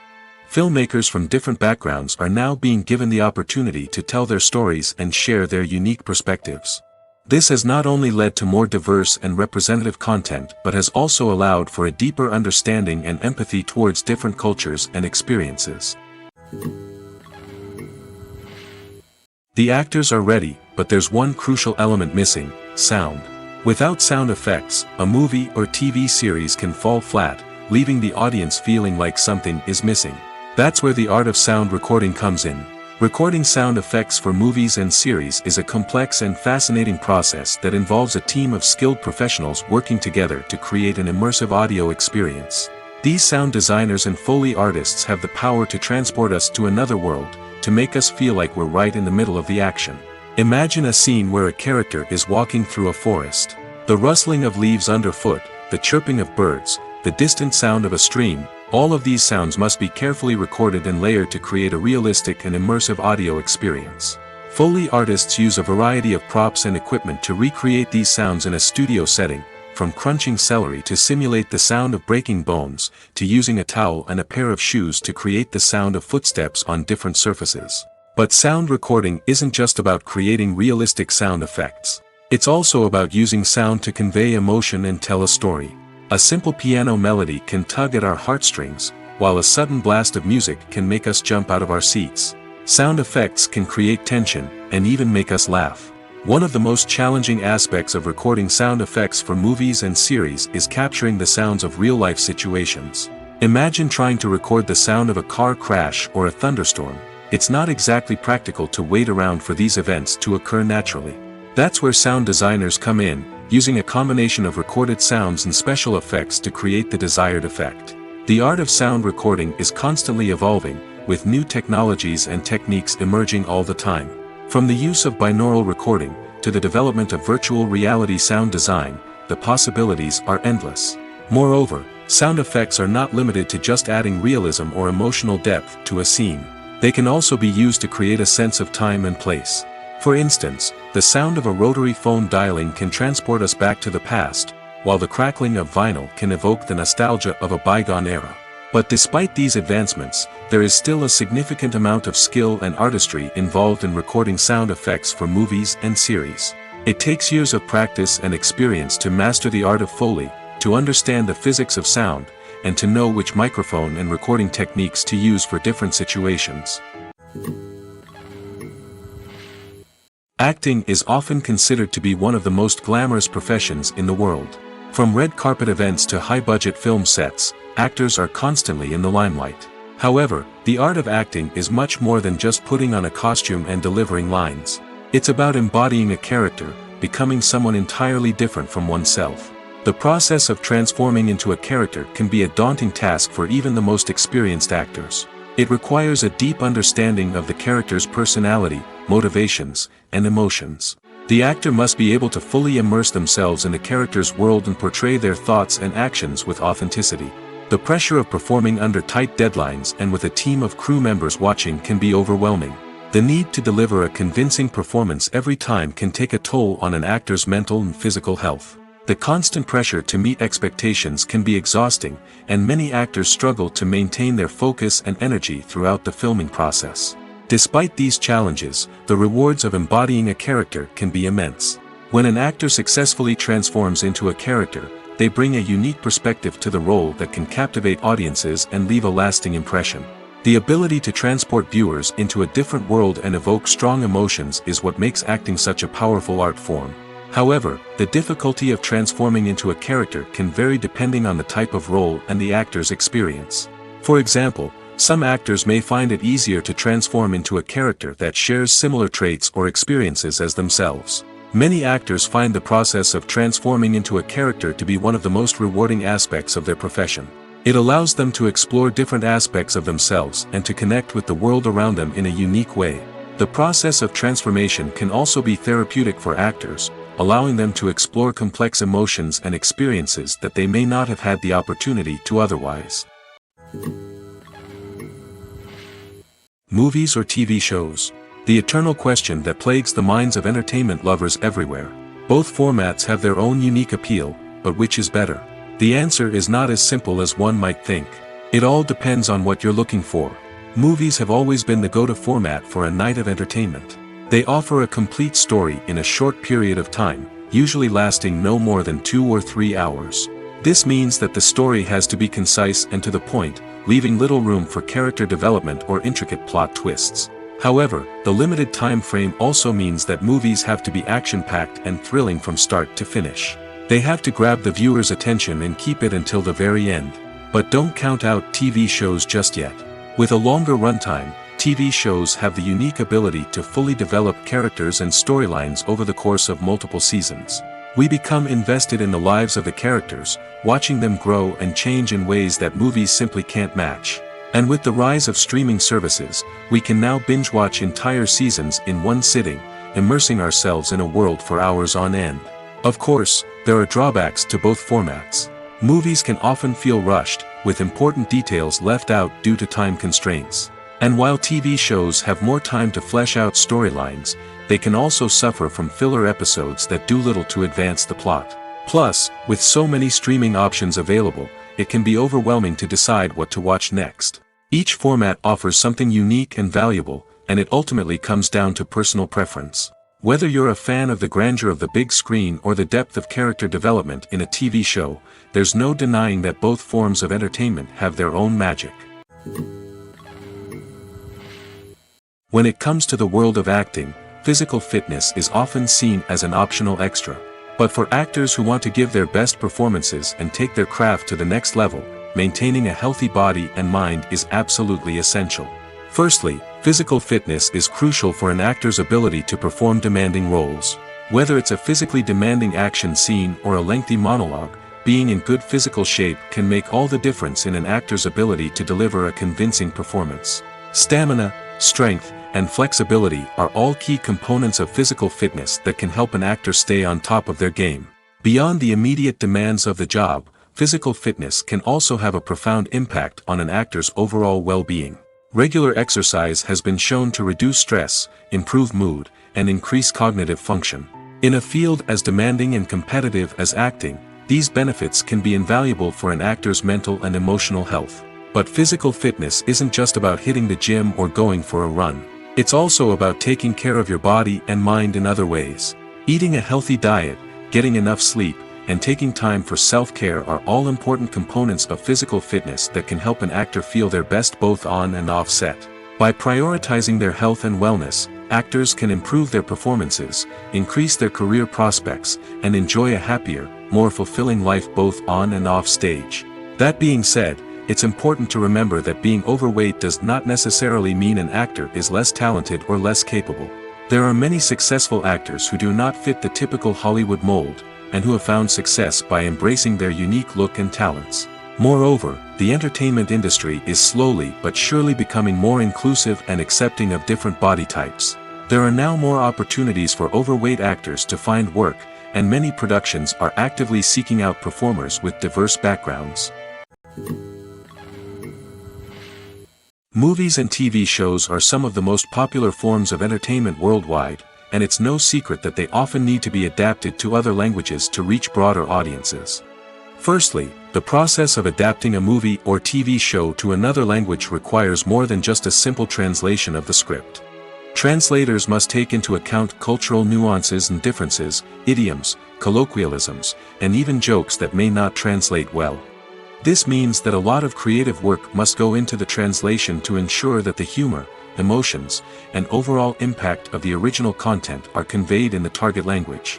Filmmakers from different backgrounds are now being given the opportunity to tell their stories and share their unique perspectives. This has not only led to more diverse and representative content but has also allowed for a deeper understanding and empathy towards different cultures and experiences. The actors are ready, but there's one crucial element missing: sound. Without sound effects, a movie or TV series can fall flat, leaving the audience feeling like something is missing. That's where the art of sound recording comes in. Recording sound effects for movies and series is a complex and fascinating process that involves a team of skilled professionals working together to create an immersive audio experience. These sound designers and Foley artists have the power to transport us to another world, to make us feel like we're right in the middle of the action. Imagine a scene where a character is walking through a forest. The rustling of leaves underfoot, the chirping of birds, the distant sound of a stream, all of these sounds must be carefully recorded and layered to create a realistic and immersive audio experience. Foley artists use a variety of props and equipment to recreate these sounds in a studio setting, from crunching celery to simulate the sound of breaking bones, to using a towel and a pair of shoes to create the sound of footsteps on different surfaces. But sound recording isn't just about creating realistic sound effects. It's also about using sound to convey emotion and tell a story. A simple piano melody can tug at our heartstrings, while a sudden blast of music can make us jump out of our seats. Sound effects can create tension, and even make us laugh. One of the most challenging aspects of recording sound effects for movies and series is capturing the sounds of real-life situations. Imagine trying to record the sound of a car crash or a thunderstorm. It's not exactly practical to wait around for these events to occur naturally. That's where sound designers come in, using a combination of recorded sounds and special effects to create the desired effect. The art of sound recording is constantly evolving, with new technologies and techniques emerging all the time. From the use of binaural recording, to the development of virtual reality sound design, the possibilities are endless. Moreover, sound effects are not limited to just adding realism or emotional depth to a scene. They can also be used to create a sense of time and place. For instance, the sound of a rotary phone dialing can transport us back to the past, while the crackling of vinyl can evoke the nostalgia of a bygone era. But despite these advancements, there is still a significant amount of skill and artistry involved in recording sound effects for movies and series. It takes years of practice and experience to master the art of Foley, to understand the physics of sound, and to know which microphone and recording techniques to use for different situations. Acting is often considered to be one of the most glamorous professions in the world. From red carpet events to high-budget film sets, actors are constantly in the limelight. However, the art of acting is much more than just putting on a costume and delivering lines. It's about embodying a character, becoming someone entirely different from oneself. The process of transforming into a character can be a daunting task for even the most experienced actors. It requires a deep understanding of the character's personality, motivations, and emotions. The actor must be able to fully immerse themselves in the character's world and portray their thoughts and actions with authenticity. The pressure of performing under tight deadlines and with a team of crew members watching can be overwhelming. The need to deliver a convincing performance every time can take a toll on an actor's mental and physical health. The constant pressure to meet expectations can be exhausting, and many actors struggle to maintain their focus and energy throughout the filming process. Despite these challenges, the rewards of embodying a character can be immense. When an actor successfully transforms into a character, they bring a unique perspective to the role that can captivate audiences and leave a lasting impression. The ability to transport viewers into a different world and evoke strong emotions is what makes acting such a powerful art form. However, the difficulty of transforming into a character can vary depending on the type of role and the actor's experience. For example, some actors may find it easier to transform into a character that shares similar traits or experiences as themselves. Many actors find the process of transforming into a character to be one of the most rewarding aspects of their profession. It allows them to explore different aspects of themselves and to connect with the world around them in a unique way. The process of transformation can also be therapeutic for actors, allowing them to explore complex emotions and experiences that they may not have had the opportunity to otherwise. Movies or TV shows? The eternal question that plagues the minds of entertainment lovers everywhere. Both formats have their own unique appeal, but which is better? The answer is not as simple as one might think. It all depends on what you're looking for. Movies have always been the go-to format for a night of entertainment. They offer a complete story in a short period of time, usually lasting no more than 2 or 3 hours. This means that the story has to be concise and to the point, leaving little room for character development or intricate plot twists. However, the limited time frame also means that movies have to be action-packed and thrilling from start to finish. They have to grab the viewer's attention and keep it until the very end. But don't count out TV shows just yet. With a longer runtime, TV shows have the unique ability to fully develop characters and storylines over the course of multiple seasons. We become invested in the lives of the characters, watching them grow and change in ways that movies simply can't match. And with the rise of streaming services, we can now binge-watch entire seasons in one sitting, immersing ourselves in a world for hours on end. Of course, there are drawbacks to both formats. Movies can often feel rushed, with important details left out due to time constraints. And while TV shows have more time to flesh out storylines, they can also suffer from filler episodes that do little to advance the plot. Plus, with so many streaming options available, it can be overwhelming to decide what to watch next. Each format offers something unique and valuable, and it ultimately comes down to personal preference. Whether you're a fan of the grandeur of the big screen or the depth of character development in a TV show, there's no denying that both forms of entertainment have their own magic. When it comes to the world of acting, physical fitness is often seen as an optional extra. But for actors who want to give their best performances and take their craft to the next level, maintaining a healthy body and mind is absolutely essential. Firstly, physical fitness is crucial for an actor's ability to perform demanding roles. Whether it's a physically demanding action scene or a lengthy monologue, being in good physical shape can make all the difference in an actor's ability to deliver a convincing performance. Stamina, strength, and flexibility are all key components of physical fitness that can help an actor stay on top of their game. Beyond the immediate demands of the job, physical fitness can also have a profound impact on an actor's overall well-being. Regular exercise has been shown to reduce stress, improve mood, and increase cognitive function. In a field as demanding and competitive as acting, these benefits can be invaluable for an actor's mental and emotional health. But physical fitness isn't just about hitting the gym or going for a run. It's also about taking care of your body and mind in other ways. Eating a healthy diet, getting enough sleep, and taking time for self-care are all important components of physical fitness that can help an actor feel their best both on and off set. By prioritizing their health and wellness, actors can improve their performances, increase their career prospects, and enjoy a happier, more fulfilling life both on and off stage. That being said, it's important to remember that being overweight does not necessarily mean an actor is less talented or less capable. There are many successful actors who do not fit the typical Hollywood mold, and who have found success by embracing their unique look and talents. Moreover, the entertainment industry is slowly but surely becoming more inclusive and accepting of different body types. There are now more opportunities for overweight actors to find work, and many productions are actively seeking out performers with diverse backgrounds. Movies and TV shows are some of the most popular forms of entertainment worldwide, and it's no secret that they often need to be adapted to other languages to reach broader audiences. Firstly, the process of adapting a movie or TV show to another language requires more than just a simple translation of the script. Translators must take into account cultural nuances and differences, idioms, colloquialisms, and even jokes that may not translate well. This means that a lot of creative work must go into the translation to ensure that the humor, emotions, and overall impact of the original content are conveyed in the target language.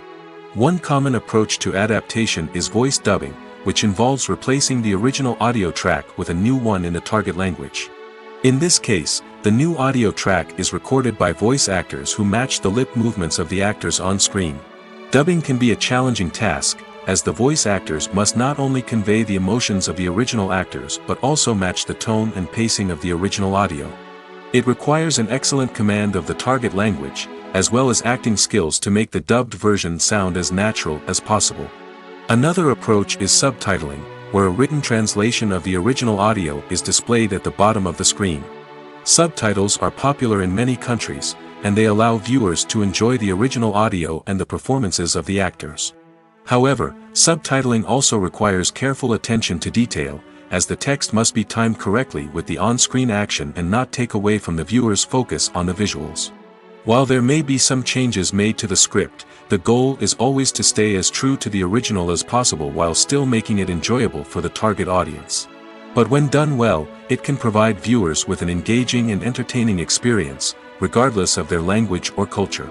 One common approach to adaptation is voice dubbing, which involves replacing the original audio track with a new one in the target language. In this case, the new audio track is recorded by voice actors who match the lip movements of the actors on screen. Dubbing can be a challenging task, as the voice actors must not only convey the emotions of the original actors but also match the tone and pacing of the original audio. It requires an excellent command of the target language, as well as acting skills to make the dubbed version sound as natural as possible. Another approach is subtitling, where a written translation of the original audio is displayed at the bottom of the screen. Subtitles are popular in many countries, and they allow viewers to enjoy the original audio and the performances of the actors. However, subtitling also requires careful attention to detail, as the text must be timed correctly with the on-screen action and not take away from the viewer's focus on the visuals. While there may be some changes made to the script, the goal is always to stay as true to the original as possible while still making it enjoyable for the target audience. But when done well, it can provide viewers with an engaging and entertaining experience, regardless of their language or culture.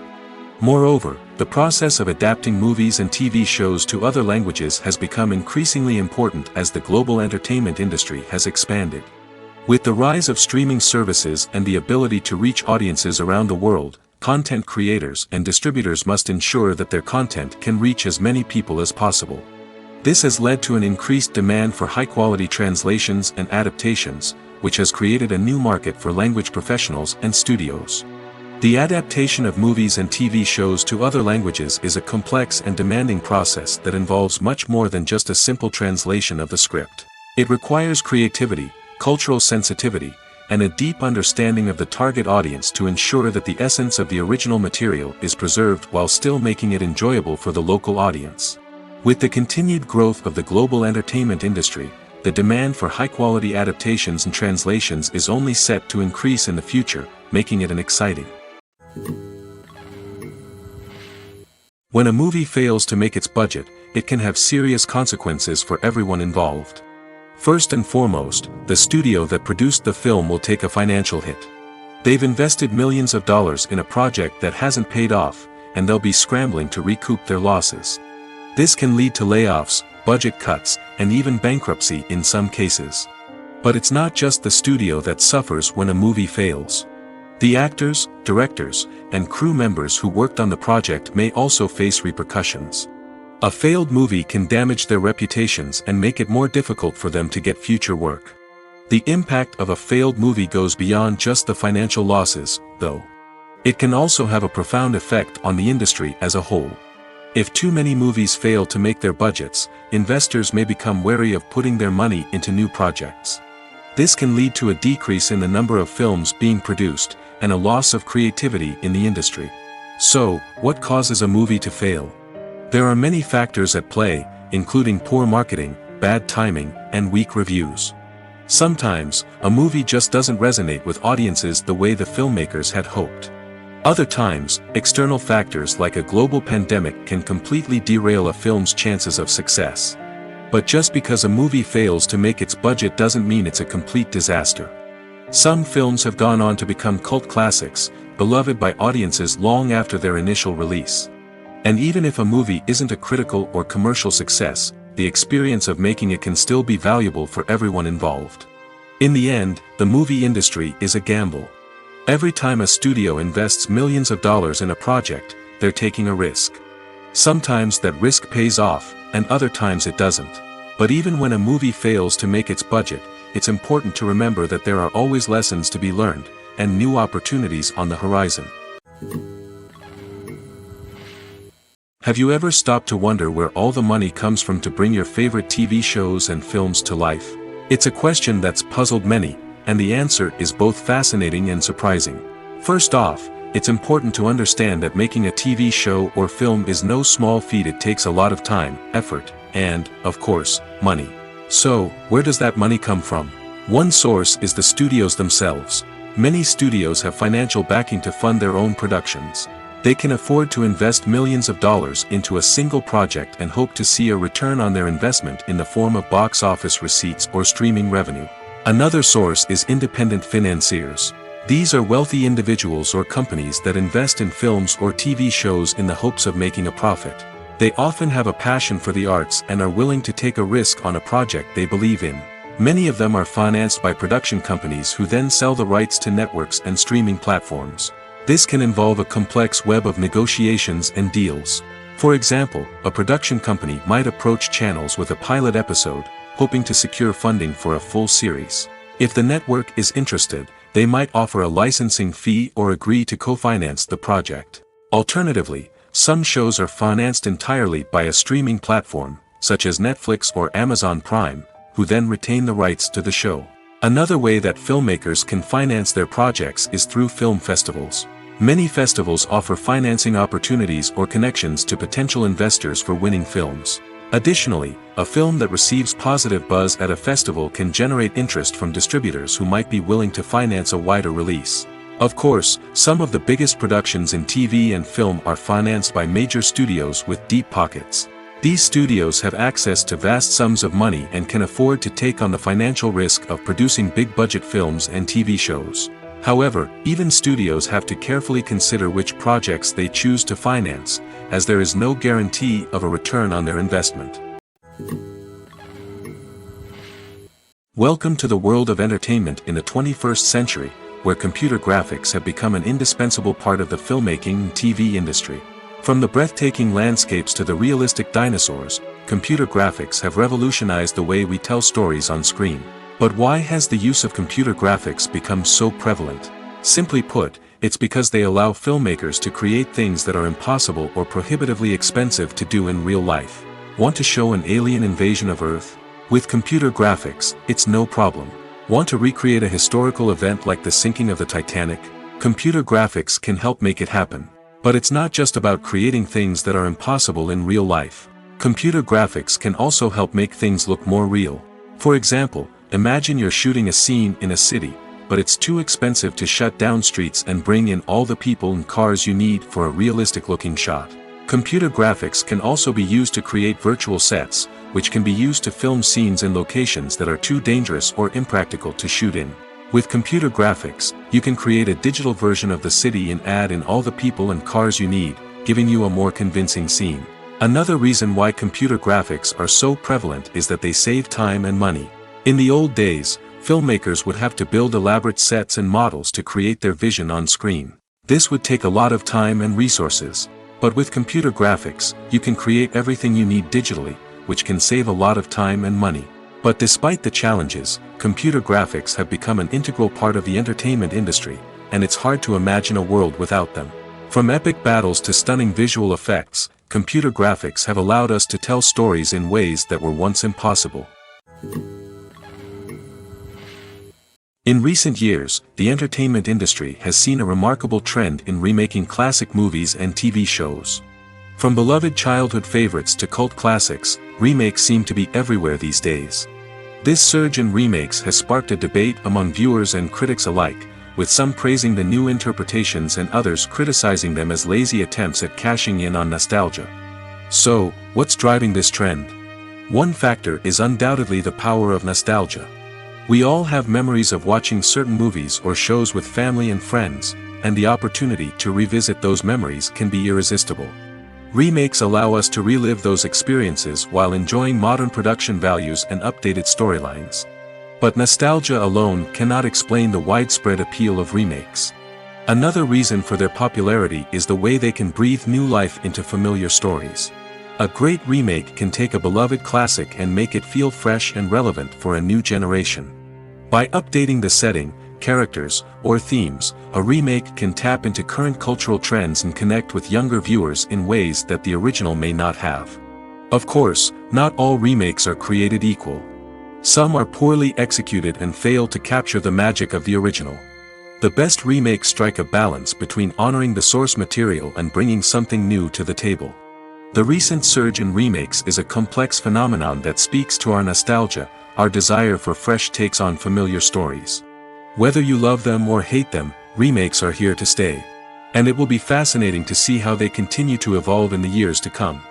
Moreover, the process of adapting movies and TV shows to other languages has become increasingly important as the global entertainment industry has expanded. With the rise of streaming services and the ability to reach audiences around the world, content creators and distributors must ensure that their content can reach as many people as possible. This has led to an increased demand for high-quality translations and adaptations, which has created a new market for language professionals and studios. The adaptation of movies and TV shows to other languages is a complex and demanding process that involves much more than just a simple translation of the script. It requires creativity, cultural sensitivity, and a deep understanding of the target audience to ensure that the essence of the original material is preserved while still making it enjoyable for the local audience. With the continued growth of the global entertainment industry, the demand for high-quality adaptations and translations is only set to increase in the future, making it an exciting. When a movie fails to make its budget, it can have serious consequences for everyone involved. First and foremost, the studio that produced the film will take a financial hit. They've invested millions of dollars in a project that hasn't paid off, and they'll be scrambling to recoup their losses. This can lead to layoffs, budget cuts, and even bankruptcy in some cases. But it's not just the studio that suffers when a movie fails. The actors, directors, and crew members who worked on the project may also face repercussions. A failed movie can damage their reputations and make it more difficult for them to get future work. The impact of a failed movie goes beyond just the financial losses, though. It can also have a profound effect on the industry as a whole. If too many movies fail to make their budgets, investors may become wary of putting their money into new projects. This can lead to a decrease in the number of films being produced, and a loss of creativity in the industry. So, what causes a movie to fail? There are many factors at play, including poor marketing, bad timing, and weak reviews. Sometimes, a movie just doesn't resonate with audiences the way the filmmakers had hoped. Other times, external factors like a global pandemic can completely derail a film's chances of success. But just because a movie fails to make its budget doesn't mean it's a complete disaster. Some films have gone on to become cult classics, beloved by audiences long after their initial release. And even if a movie isn't a critical or commercial success, the experience of making it can still be valuable for everyone involved. In the end, the movie industry is a gamble. Every time a studio invests millions of dollars in a project, they're taking a risk. Sometimes that risk pays off, and other times it doesn't. But even when a movie fails to make its budget, it's important to remember that there are always lessons to be learned, and new opportunities on the horizon. Have you ever stopped to wonder where all the money comes from to bring your favorite TV shows and films to life? It's a question that's puzzled many, and the answer is both fascinating and surprising. First off, it's important to understand that making a TV show or film is no small feat. It takes a lot of time, effort, and, of course, money. So, where does that money come from? One source is the studios themselves. Many studios have financial backing to fund their own productions. They can afford to invest millions of dollars into a single project and hope to see a return on their investment in the form of box office receipts or streaming revenue. Another source is independent financiers. These are wealthy individuals or companies that invest in films or TV shows in the hopes of making a profit. They often have a passion for the arts and are willing to take a risk on a project they believe in. Many of them are financed by production companies who then sell the rights to networks and streaming platforms. This can involve a complex web of negotiations and deals. For example, a production company might approach channels with a pilot episode, hoping to secure funding for a full series. If the network is interested, they might offer a licensing fee or agree to co-finance the project. Alternatively, some shows are financed entirely by a streaming platform, such as Netflix or Amazon Prime, who then retain the rights to the show. Another way that filmmakers can finance their projects is through film festivals. Many festivals offer financing opportunities or connections to potential investors for winning films. Additionally, a film that receives positive buzz at a festival can generate interest from distributors who might be willing to finance a wider release. Of course, some of the biggest productions in TV and film are financed by major studios with deep pockets. These studios have access to vast sums of money and can afford to take on the financial risk of producing big-budget films and TV shows. However, even studios have to carefully consider which projects they choose to finance, as there is no guarantee of a return on their investment. Welcome to the world of entertainment in the 21st century, where computer graphics have become an indispensable part of the filmmaking and TV industry. From the breathtaking landscapes to the realistic dinosaurs, computer graphics have revolutionized the way we tell stories on screen. But why has the use of computer graphics become so prevalent? Simply put, it's because they allow filmmakers to create things that are impossible or prohibitively expensive to do in real life. Want to show an alien invasion of Earth? With computer graphics, it's no problem. Want to recreate a historical event like the sinking of the Titanic? Computer graphics can help make it happen. But it's not just about creating things that are impossible in real life. Computer graphics can also help make things look more real. For example, imagine you're shooting a scene in a city, but it's too expensive to shut down streets and bring in all the people and cars you need for a realistic-looking shot. Computer graphics can also be used to create virtual sets, which can be used to film scenes in locations that are too dangerous or impractical to shoot in. With computer graphics, you can create a digital version of the city and add in all the people and cars you need, giving you a more convincing scene. Another reason why computer graphics are so prevalent is that they save time and money. In the old days, filmmakers would have to build elaborate sets and models to create their vision on screen. This would take a lot of time and resources. But with computer graphics, you can create everything you need digitally, which can save a lot of time and money. But despite the challenges, computer graphics have become an integral part of the entertainment industry, and it's hard to imagine a world without them. From epic battles to stunning visual effects, computer graphics have allowed us to tell stories in ways that were once impossible. In recent years, the entertainment industry has seen a remarkable trend in remaking classic movies and TV shows. From beloved childhood favorites to cult classics, remakes seem to be everywhere these days. This surge in remakes has sparked a debate among viewers and critics alike, with some praising the new interpretations and others criticizing them as lazy attempts at cashing in on nostalgia. So, what's driving this trend? One factor is undoubtedly the power of nostalgia. We all have memories of watching certain movies or shows with family and friends, and the opportunity to revisit those memories can be irresistible. Remakes allow us to relive those experiences while enjoying modern production values and updated storylines. But nostalgia alone cannot explain the widespread appeal of remakes. Another reason for their popularity is the way they can breathe new life into familiar stories. A great remake can take a beloved classic and make it feel fresh and relevant for a new generation. By updating the setting, characters, or themes, a remake can tap into current cultural trends and connect with younger viewers in ways that the original may not have. Of course, not all remakes are created equal. Some are poorly executed and fail to capture the magic of the original. The best remakes strike a balance between honoring the source material and bringing something new to the table. The recent surge in remakes is a complex phenomenon that speaks to our nostalgia, our desire for fresh takes on familiar stories. Whether you love them or hate them, remakes are here to stay. And it will be fascinating to see how they continue to evolve in the years to come.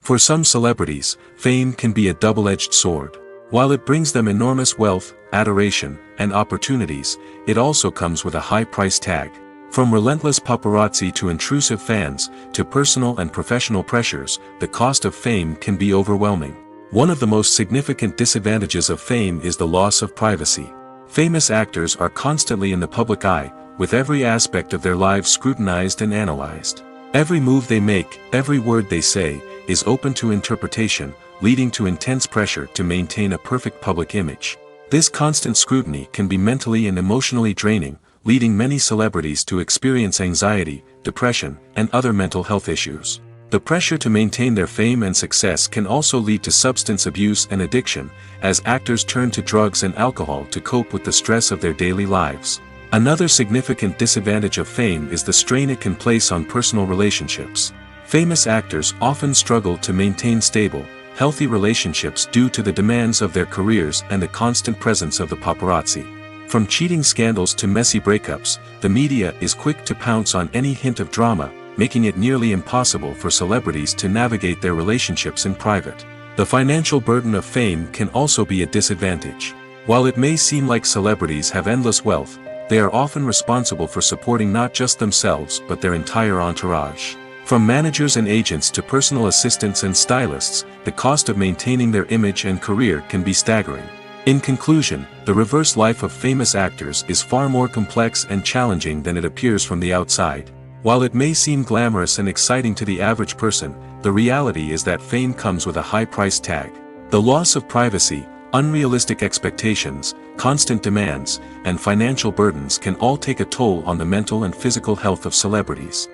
For some celebrities, fame can be a double-edged sword. While it brings them enormous wealth, adoration, and opportunities, it also comes with a high price tag. From relentless paparazzi to intrusive fans, to personal and professional pressures, the cost of fame can be overwhelming. One of the most significant disadvantages of fame is the loss of privacy. Famous actors are constantly in the public eye, with every aspect of their lives scrutinized and analyzed. Every move they make, every word they say, is open to interpretation, leading to intense pressure to maintain a perfect public image. This constant scrutiny can be mentally and emotionally draining, leading many celebrities to experience anxiety, depression, and other mental health issues. The pressure to maintain their fame and success can also lead to substance abuse and addiction, as actors turn to drugs and alcohol to cope with the stress of their daily lives. Another significant disadvantage of fame is the strain it can place on personal relationships. Famous actors often struggle to maintain stable, healthy relationships due to the demands of their careers and the constant presence of the paparazzi. From cheating scandals to messy breakups, the media is quick to pounce on any hint of drama, making it nearly impossible for celebrities to navigate their relationships in private. The financial burden of fame can also be a disadvantage. While it may seem like celebrities have endless wealth, they are often responsible for supporting not just themselves but their entire entourage. From managers and agents to personal assistants and stylists, the cost of maintaining their image and career can be staggering. In conclusion, the reverse life of famous actors is far more complex and challenging than it appears from the outside. While it may seem glamorous and exciting to the average person, the reality is that fame comes with a high price tag. The loss of privacy, unrealistic expectations, constant demands, and financial burdens can all take a toll on the mental and physical health of celebrities.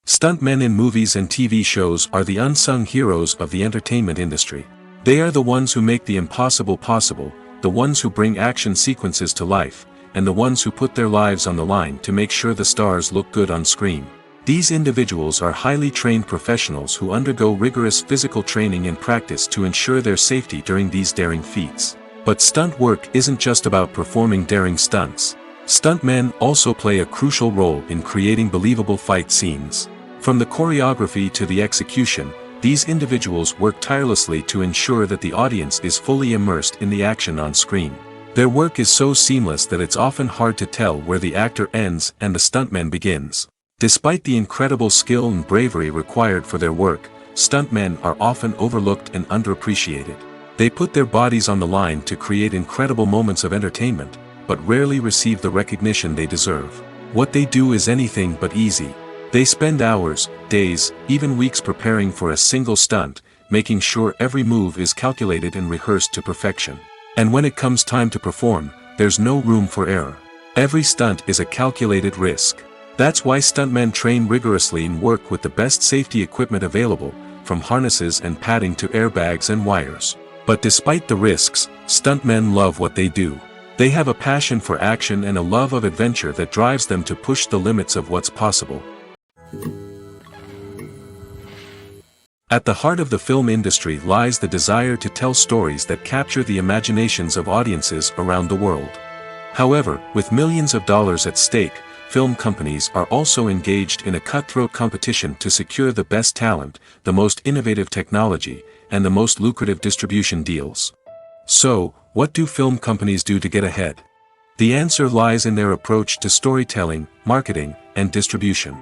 Stuntmen in movies and TV shows are the unsung heroes of the entertainment industry. They are the ones who make the impossible possible, the ones who bring action sequences to life, and the ones who put their lives on the line to make sure the stars look good on screen. These individuals are highly trained professionals who undergo rigorous physical training and practice to ensure their safety during these daring feats. But stunt work isn't just about performing daring stunts. Stuntmen also play a crucial role in creating believable fight scenes. From the choreography to the execution, these individuals work tirelessly to ensure that the audience is fully immersed in the action on screen. Their work is so seamless that it's often hard to tell where the actor ends and the stuntman begins. Despite the incredible skill and bravery required for their work, stuntmen are often overlooked and underappreciated. They put their bodies on the line to create incredible moments of entertainment, but rarely receive the recognition they deserve. What they do is anything but easy. They spend hours, days, even weeks preparing for a single stunt, making sure every move is calculated and rehearsed to perfection. And when it comes time to perform, there's no room for error. Every stunt is a calculated risk. That's why stuntmen train rigorously and work with the best safety equipment available, from harnesses and padding to airbags and wires. But despite the risks, stuntmen love what they do. They have a passion for action and a love of adventure that drives them to push the limits of what's possible. At the heart of the film industry lies the desire to tell stories that capture the imaginations of audiences around the world. However, with millions of dollars at stake, film companies are also engaged in a cutthroat competition to secure the best talent, the most innovative technology, and the most lucrative distribution deals. So, what do film companies do to get ahead? The answer lies in their approach to storytelling, marketing, and distribution.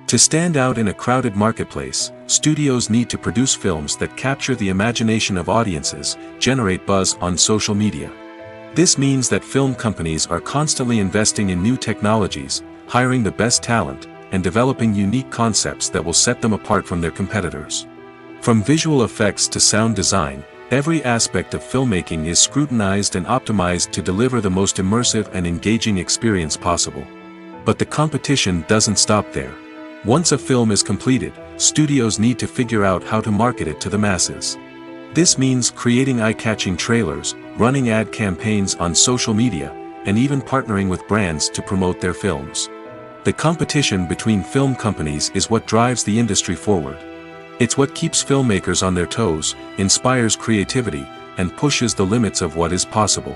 To stand out in a crowded marketplace, studios need to produce films that capture the imagination of audiences, generate buzz on social media. This means that film companies are constantly investing in new technologies, hiring the best talent, and developing unique concepts that will set them apart from their competitors. From visual effects to sound design, every aspect of filmmaking is scrutinized and optimized to deliver the most immersive and engaging experience possible. But the competition doesn't stop there. Once a film is completed, studios need to figure out how to market it to the masses. This means creating eye-catching trailers, running ad campaigns on social media, and even partnering with brands to promote their films. The competition between film companies is what drives the industry forward. It's what keeps filmmakers on their toes, inspires creativity, and pushes the limits of what is possible.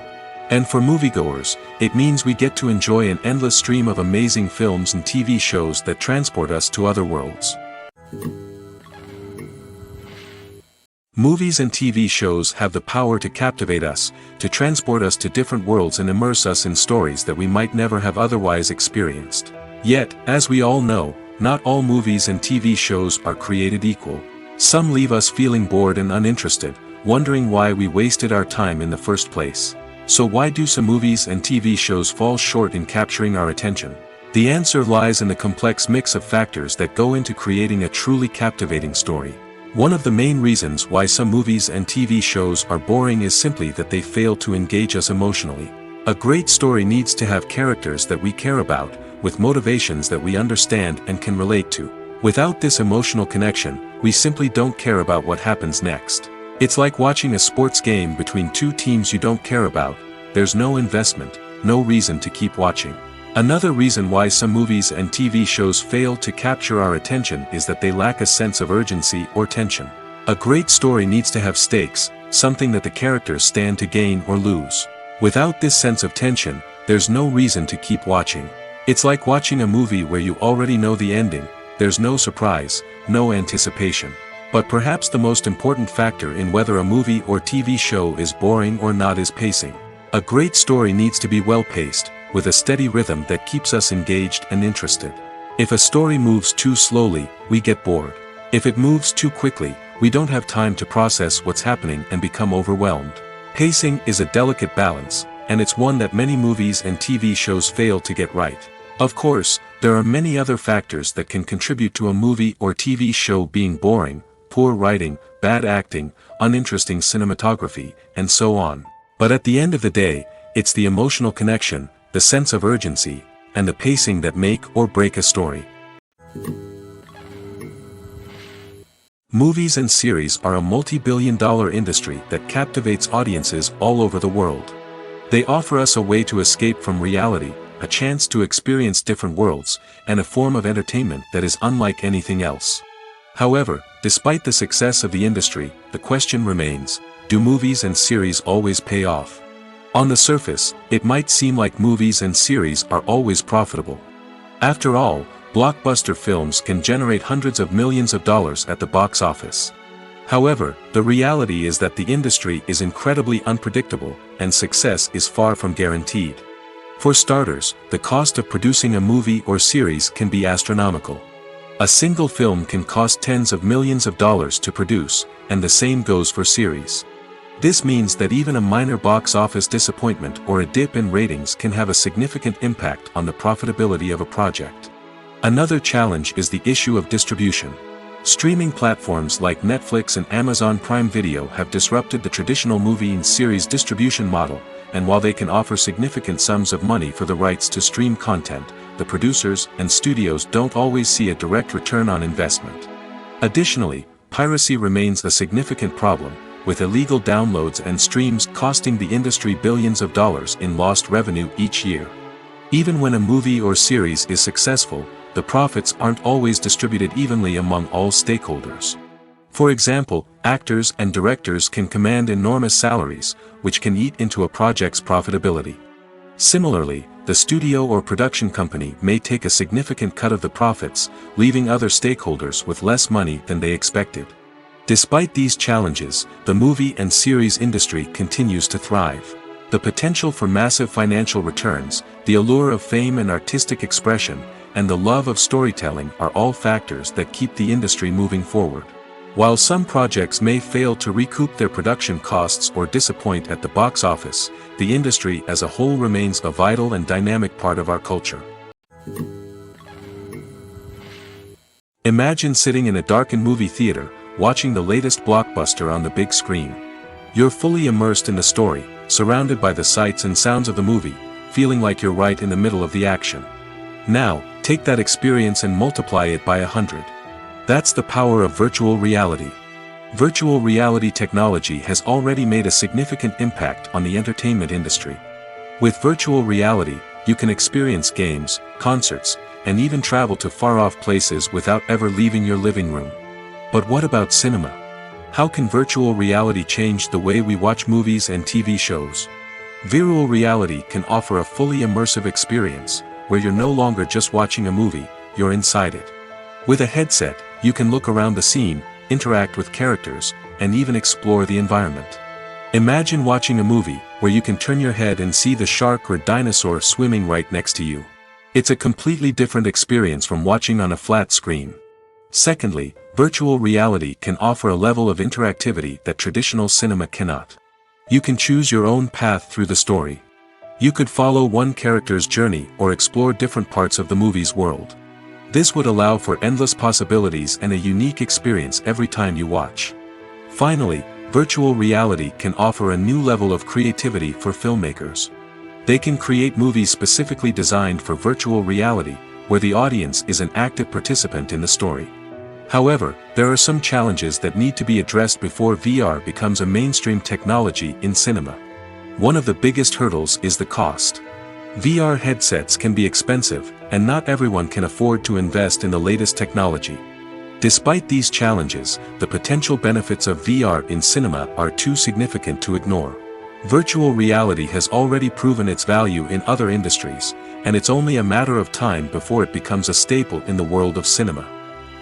And for moviegoers, it means we get to enjoy an endless stream of amazing films and TV shows that transport us to other worlds. Movies and TV shows have the power to captivate us, to transport us to different worlds and immerse us in stories that we might never have otherwise experienced. Yet, as we all know, not all movies and TV shows are created equal. Some leave us feeling bored and uninterested, wondering why we wasted our time in the first place. So why do some movies and TV shows fall short in capturing our attention? The answer lies in the complex mix of factors that go into creating a truly captivating story. One of the main reasons why some movies and TV shows are boring is simply that they fail to engage us emotionally. A great story needs to have characters that we care about, with motivations that we understand and can relate to. Without this emotional connection, we simply don't care about what happens next. It's like watching a sports game between two teams you don't care about. There's no investment, no reason to keep watching. Another reason why some movies and TV shows fail to capture our attention is that they lack a sense of urgency or tension. A great story needs to have stakes, something that the characters stand to gain or lose. Without this sense of tension, there's no reason to keep watching. It's like watching a movie where you already know the ending. There's no surprise, no anticipation. But perhaps the most important factor in whether a movie or TV show is boring or not is pacing. A great story needs to be well paced, with a steady rhythm that keeps us engaged and interested. If a story moves too slowly, we get bored. If it moves too quickly, we don't have time to process what's happening and become overwhelmed. Pacing is a delicate balance, and it's one that many movies and TV shows fail to get right. Of course, there are many other factors that can contribute to a movie or TV show being boring: poor writing, bad acting, uninteresting cinematography, and so on. But at the end of the day, it's the emotional connection, the sense of urgency, and the pacing that make or break a story. Movies and series are a multi-billion-dollar industry that captivates audiences all over the world. They offer us a way to escape from reality, a chance to experience different worlds, and a form of entertainment that is unlike anything else. However, despite the success of the industry, the question remains: do movies and series always pay off? On the surface, it might seem like movies and series are always profitable. After all, blockbuster films can generate hundreds of millions of dollars at the box office. However, the reality is that the industry is incredibly unpredictable, and success is far from guaranteed. For starters, the cost of producing a movie or series can be astronomical. A single film can cost tens of millions of dollars to produce, and the same goes for series. This means that even a minor box office disappointment or a dip in ratings can have a significant impact on the profitability of a project. Another challenge is the issue of distribution. Streaming platforms like Netflix and Amazon Prime Video have disrupted the traditional movie and series distribution model, and while they can offer significant sums of money for the rights to stream content, the producers and studios don't always see a direct return on investment. Additionally, piracy remains a significant problem, with illegal downloads and streams costing the industry billions of dollars in lost revenue each year. Even when a movie or series is successful, the profits aren't always distributed evenly among all stakeholders. For example, actors and directors can command enormous salaries, which can eat into a project's profitability. Similarly, the studio or production company may take a significant cut of the profits, leaving other stakeholders with less money than they expected. Despite these challenges, the movie and series industry continues to thrive. The potential for massive financial returns, the allure of fame and artistic expression, and the love of storytelling are all factors that keep the industry moving forward. While some projects may fail to recoup their production costs or disappoint at the box office, the industry as a whole remains a vital and dynamic part of our culture. Imagine sitting in a darkened movie theater, watching the latest blockbuster on the big screen. You're fully immersed in the story, surrounded by the sights and sounds of the movie, feeling like you're right in the middle of the action. Now, take that experience and multiply it by 100. That's the power of virtual reality. Virtual reality technology has already made a significant impact on the entertainment industry. With virtual reality, you can experience games, concerts, and even travel to far-off places without ever leaving your living room. But what about cinema? How can virtual reality change the way we watch movies and TV shows? Virtual reality can offer a fully immersive experience, where you're no longer just watching a movie, you're inside it. With a headset, you can look around the scene, interact with characters, and even explore the environment. Imagine watching a movie where you can turn your head and see the shark or dinosaur swimming right next to you. It's a completely different experience from watching on a flat screen. Secondly, virtual reality can offer a level of interactivity that traditional cinema cannot. You can choose your own path through the story. You could follow one character's journey or explore different parts of the movie's world. This would allow for endless possibilities and a unique experience every time you watch. Finally, virtual reality can offer a new level of creativity for filmmakers. They can create movies specifically designed for virtual reality, where the audience is an active participant in the story. However, there are some challenges that need to be addressed before VR becomes a mainstream technology in cinema. One of the biggest hurdles is the cost. VR headsets can be expensive, and not everyone can afford to invest in the latest technology. Despite these challenges, the potential benefits of VR in cinema are too significant to ignore. Virtual reality has already proven its value in other industries, and it's only a matter of time before it becomes a staple in the world of cinema.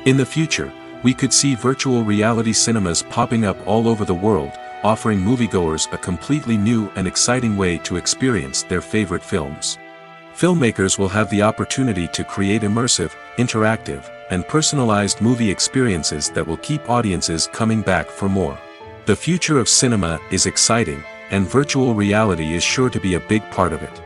In the future, We could see virtual reality cinemas popping up all over the world, offering moviegoers a completely new and exciting way to experience their favorite films. Filmmakers will have the opportunity to create immersive, interactive, and personalized movie experiences that will keep audiences coming back for more. The future of cinema is exciting, and virtual reality is sure to be a big part of it.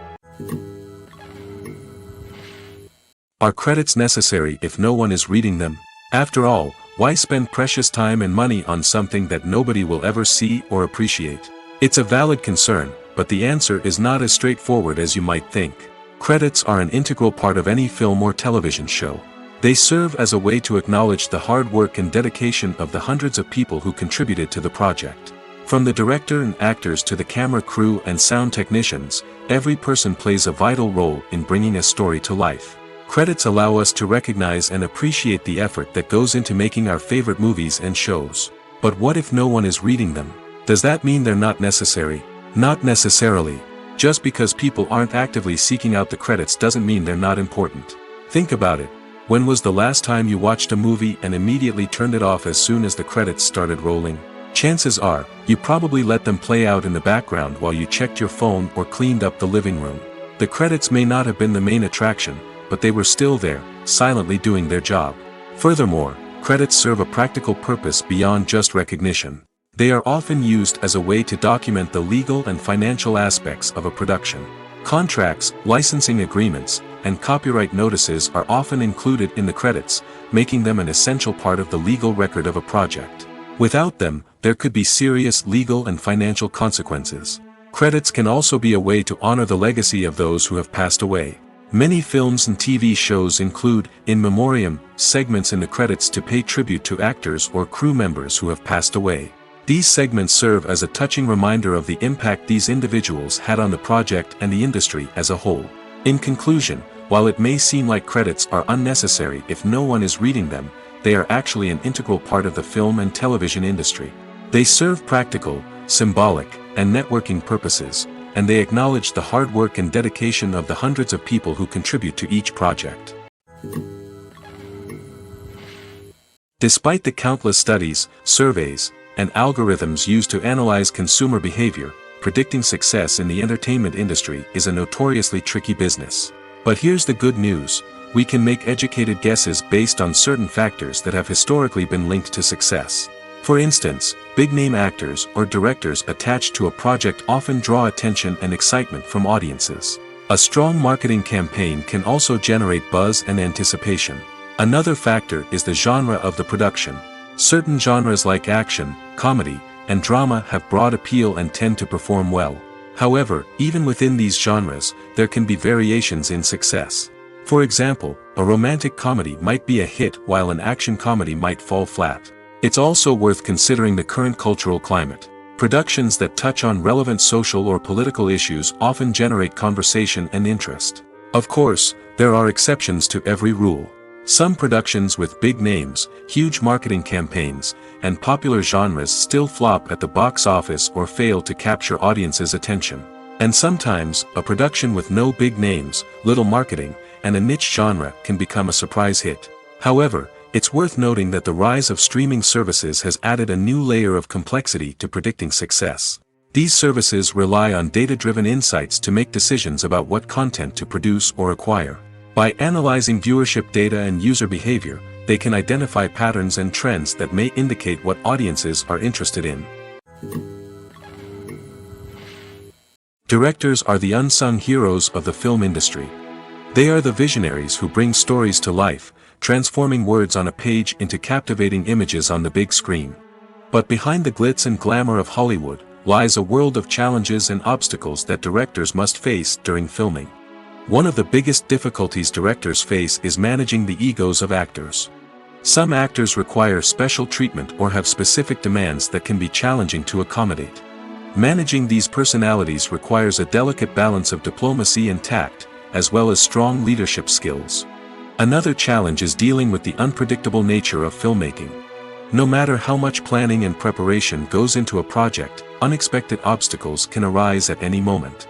Are credits necessary if no one is reading them? After all, why spend precious time and money on something that nobody will ever see or appreciate? It's a valid concern, but the answer is not as straightforward as you might think. Credits are an integral part of any film or television show. They serve as a way to acknowledge the hard work and dedication of the hundreds of people who contributed to the project. From the director and actors to the camera crew and sound technicians, every person plays a vital role in bringing a story to life. Credits allow us to recognize and appreciate the effort that goes into making our favorite movies and shows. But what if no one is reading them? Does that mean they're not necessary? Not necessarily. Just because people aren't actively seeking out the credits doesn't mean they're not important. Think about it. When was the last time you watched a movie and immediately turned it off as soon as the credits started rolling? Chances are, you probably let them play out in the background while you checked your phone or cleaned up the living room. The credits may not have been the main attraction, but they were still there, silently doing their job. Furthermore, credits serve a practical purpose beyond just recognition. They are often used as a way to document the legal and financial aspects of a production. Contracts, licensing agreements, and copyright notices are often included in the credits, making them an essential part of the legal record of a project. Without them, there could be serious legal and financial consequences. Credits can also be a way to honor the legacy of those who have passed away. Many films and TV shows include, in memoriam, segments in the credits to pay tribute to actors or crew members who have passed away. These segments serve as a touching reminder of the impact these individuals had on the project and the industry as a whole. In conclusion, while it may seem like credits are unnecessary if no one is reading them, they are actually an integral part of the film and television industry. They serve practical, symbolic, and networking purposes, and they acknowledge the hard work and dedication of the hundreds of people who contribute to each project. Despite the countless studies, surveys, and algorithms used to analyze consumer behavior, predicting success in the entertainment industry is a notoriously tricky business. But here's the good news: we can make educated guesses based on certain factors that have historically been linked to success. For instance, big-name actors or directors attached to a project often draw attention and excitement from audiences. A strong marketing campaign can also generate buzz and anticipation. Another factor is the genre of the production. Certain genres like action, comedy, and drama have broad appeal and tend to perform well. However, even within these genres, there can be variations in success. For example, a romantic comedy might be a hit while an action comedy might fall flat. It's also worth considering the current cultural climate. Productions that touch on relevant social or political issues often generate conversation and interest. Of course, there are exceptions to every rule. Some productions with big names, huge marketing campaigns, and popular genres still flop at the box office or fail to capture audiences' attention. And sometimes, a production with no big names, little marketing, and a niche genre can become a surprise hit. However, it's worth noting that the rise of streaming services has added a new layer of complexity to predicting success. These services rely on data-driven insights to make decisions about what content to produce or acquire. By analyzing viewership data and user behavior, they can identify patterns and trends that may indicate what audiences are interested in. Directors are the unsung heroes of the film industry. They are the visionaries who bring stories to life, transforming words on a page into captivating images on the big screen. But behind the glitz and glamour of Hollywood lies a world of challenges and obstacles that directors must face during filming. One of the biggest difficulties directors face is managing the egos of actors. Some actors require special treatment or have specific demands that can be challenging to accommodate. Managing these personalities requires a delicate balance of diplomacy and tact, as well as strong leadership skills. Another challenge is dealing with the unpredictable nature of filmmaking. No matter how much planning and preparation goes into a project, unexpected obstacles can arise at any moment.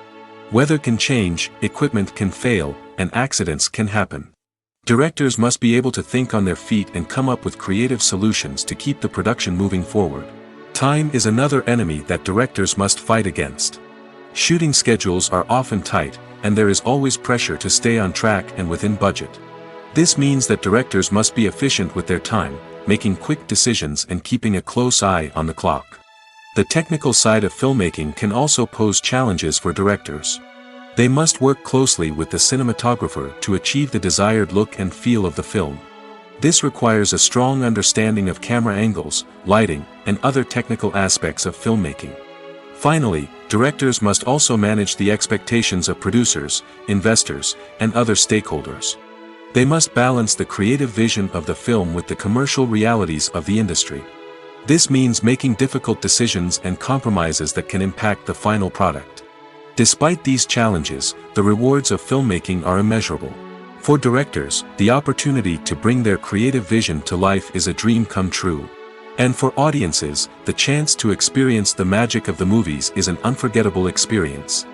Weather can change, equipment can fail, and accidents can happen. Directors must be able to think on their feet and come up with creative solutions to keep the production moving forward. Time is another enemy that directors must fight against. Shooting schedules are often tight, and there is always pressure to stay on track and within budget. This means that directors must be efficient with their time, making quick decisions and keeping a close eye on the clock. The technical side of filmmaking can also pose challenges for directors. They must work closely with the cinematographer to achieve the desired look and feel of the film. This requires a strong understanding of camera angles, lighting, and other technical aspects of filmmaking. Finally, directors must also manage the expectations of producers, investors, and other stakeholders. They must balance the creative vision of the film with the commercial realities of the industry. This means making difficult decisions and compromises that can impact the final product. Despite these challenges, the rewards of filmmaking are immeasurable. For directors, the opportunity to bring their creative vision to life is a dream come true. And for audiences, the chance to experience the magic of the movies is an unforgettable experience.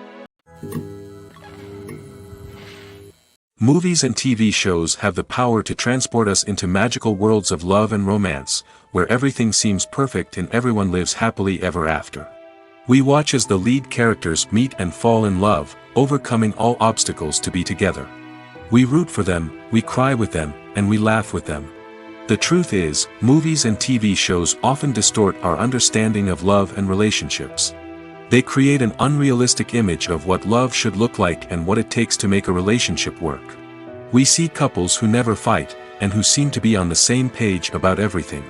Movies and TV shows have the power to transport us into magical worlds of love and romance, where everything seems perfect and everyone lives happily ever after. We watch as the lead characters meet and fall in love, overcoming all obstacles to be together. We root for them, we cry with them, and we laugh with them. The truth is, movies and TV shows often distort our understanding of love and relationships. They create an unrealistic image of what love should look like and what it takes to make a relationship work. We see couples who never fight, and who seem to be on the same page about everything.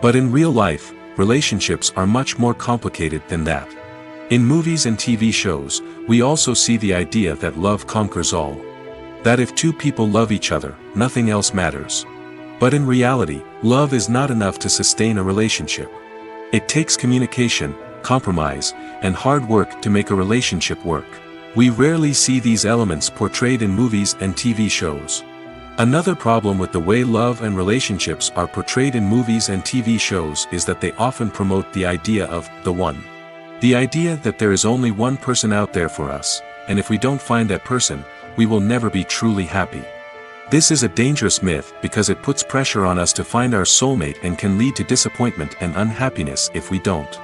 But in real life, relationships are much more complicated than that. In movies and TV shows, we also see the idea that love conquers all. That if two people love each other, nothing else matters. But in reality, love is not enough to sustain a relationship. It takes communication, compromise, and hard work to make a relationship work. We rarely see these elements portrayed in movies and TV shows. Another problem with the way love and relationships are portrayed in movies and TV shows is that they often promote the idea of the one. The idea that there is only one person out there for us, and if we don't find that person, we will never be truly happy. This is a dangerous myth because it puts pressure on us to find our soulmate and can lead to disappointment and unhappiness if we don't.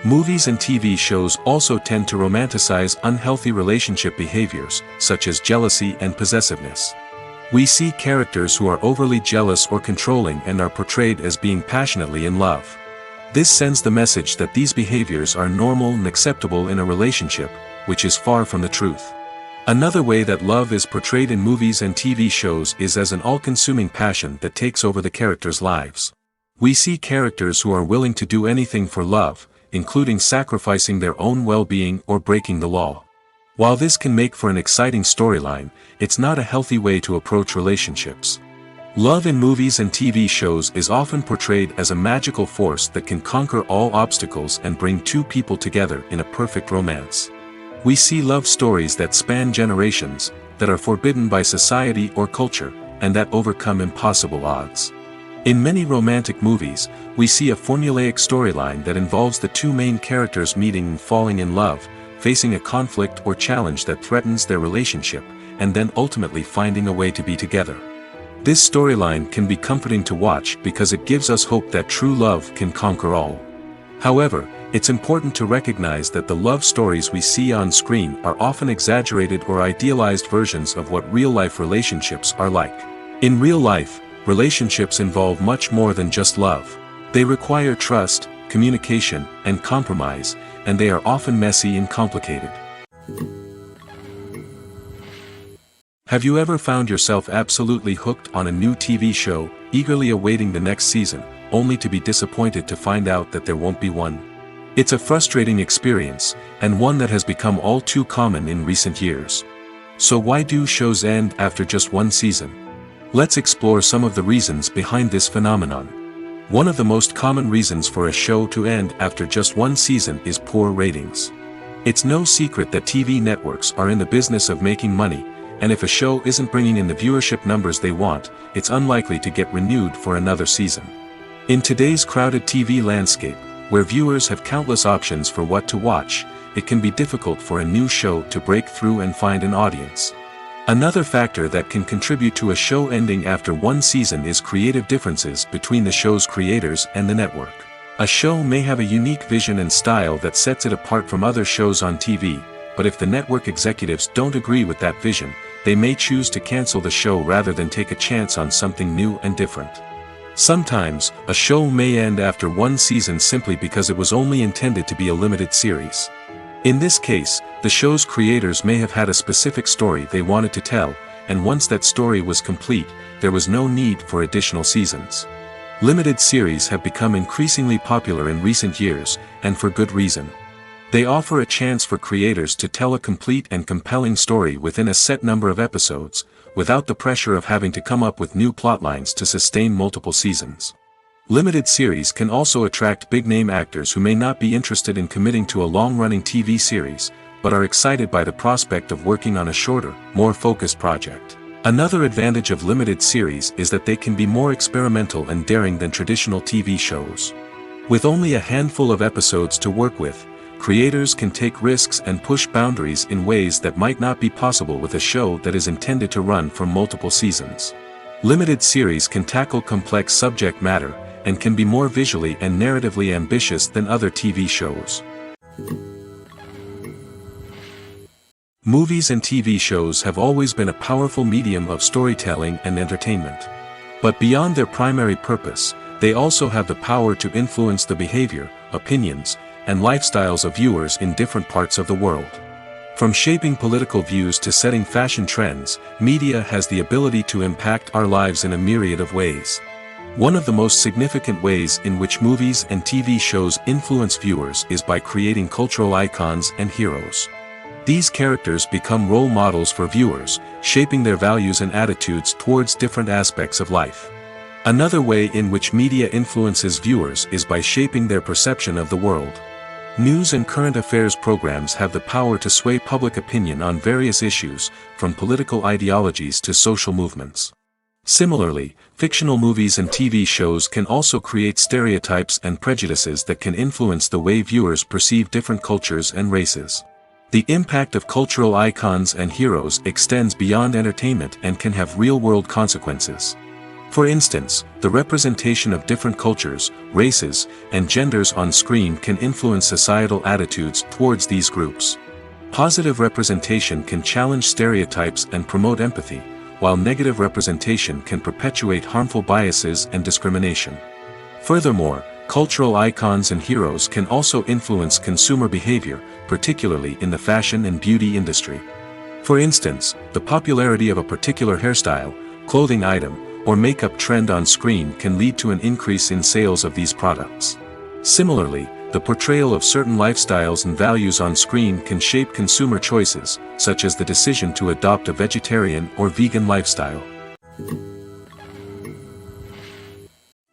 Movies and TV shows also tend to romanticize unhealthy relationship behaviors, such as jealousy and possessiveness. We see characters who are overly jealous or controlling and are portrayed as being passionately in love. This sends the message that these behaviors are normal and acceptable in a relationship, which is far from the truth. Another way that love is portrayed in movies and TV shows is as an all-consuming passion that takes over the characters' lives. We see characters who are willing to do anything for love, including sacrificing their own well-being or breaking the law. While this can make for an exciting storyline, it's not a healthy way to approach relationships. Love in movies and TV shows is often portrayed as a magical force that can conquer all obstacles and bring two people together in a perfect romance. We see love stories that span generations, that are forbidden by society or culture, and that overcome impossible odds. In many romantic movies, we see a formulaic storyline that involves the two main characters meeting and falling in love, facing a conflict or challenge that threatens their relationship, and then ultimately finding a way to be together. This storyline can be comforting to watch because it gives us hope that true love can conquer all. However, it's important to recognize that the love stories we see on screen are often exaggerated or idealized versions of what real-life relationships are like. In real life, relationships involve much more than just love. They require trust, communication, and compromise, and they are often messy and complicated. Have you ever found yourself absolutely hooked on a new TV show, eagerly awaiting the next season, only to be disappointed to find out that there won't be one? It's a frustrating experience, and one that has become all too common in recent years. So why do shows end after just one season? Let's explore some of the reasons behind this phenomenon. One of the most common reasons for a show to end after just one season is poor ratings. It's no secret that TV networks are in the business of making money, and if a show isn't bringing in the viewership numbers they want, it's unlikely to get renewed for another season. In today's crowded TV landscape, where viewers have countless options for what to watch, it can be difficult for a new show to break through and find an audience. Another factor that can contribute to a show ending after one season is creative differences between the show's creators and the network. A show may have a unique vision and style that sets it apart from other shows on TV, but if the network executives don't agree with that vision, they may choose to cancel the show rather than take a chance on something new and different. Sometimes, a show may end after one season simply because it was only intended to be a limited series. In this case, the show's creators may have had a specific story they wanted to tell, and once that story was complete, there was no need for additional seasons. Limited series have become increasingly popular in recent years, and for good reason. They offer a chance for creators to tell a complete and compelling story within a set number of episodes, without the pressure of having to come up with new plotlines to sustain multiple seasons. Limited series can also attract big-name actors who may not be interested in committing to a long-running TV series, but are excited by the prospect of working on a shorter, more focused project. Another advantage of limited series is that they can be more experimental and daring than traditional TV shows. With only a handful of episodes to work with, creators can take risks and push boundaries in ways that might not be possible with a show that is intended to run for multiple seasons. Limited series can tackle complex subject matter, and can be more visually and narratively ambitious than other TV shows. Movies and TV shows have always been a powerful medium of storytelling and entertainment. But beyond their primary purpose, they also have the power to influence the behavior, opinions, and lifestyles of viewers in different parts of the world. From shaping political views to setting fashion trends, media has the ability to impact our lives in a myriad of ways. One of the most significant ways in which movies and TV shows influence viewers is by creating cultural icons and heroes. These characters become role models for viewers, shaping their values and attitudes towards different aspects of life. Another way in which media influences viewers is by shaping their perception of the world. News and current affairs programs have the power to sway public opinion on various issues, from political ideologies to social movements. Similarly, fictional movies and TV shows can also create stereotypes and prejudices that can influence the way viewers perceive different cultures and races. The impact of cultural icons and heroes extends beyond entertainment and can have real-world consequences. For instance, the representation of different cultures, races, and genders on screen can influence societal attitudes towards these groups. Positive representation can challenge stereotypes and promote empathy, while negative representation can perpetuate harmful biases and discrimination. Furthermore, cultural icons and heroes can also influence consumer behavior, particularly in the fashion and beauty industry. For instance, the popularity of a particular hairstyle, clothing item, or makeup trend on screen can lead to an increase in sales of these products. Similarly, the portrayal of certain lifestyles and values on screen can shape consumer choices, such as the decision to adopt a vegetarian or vegan lifestyle.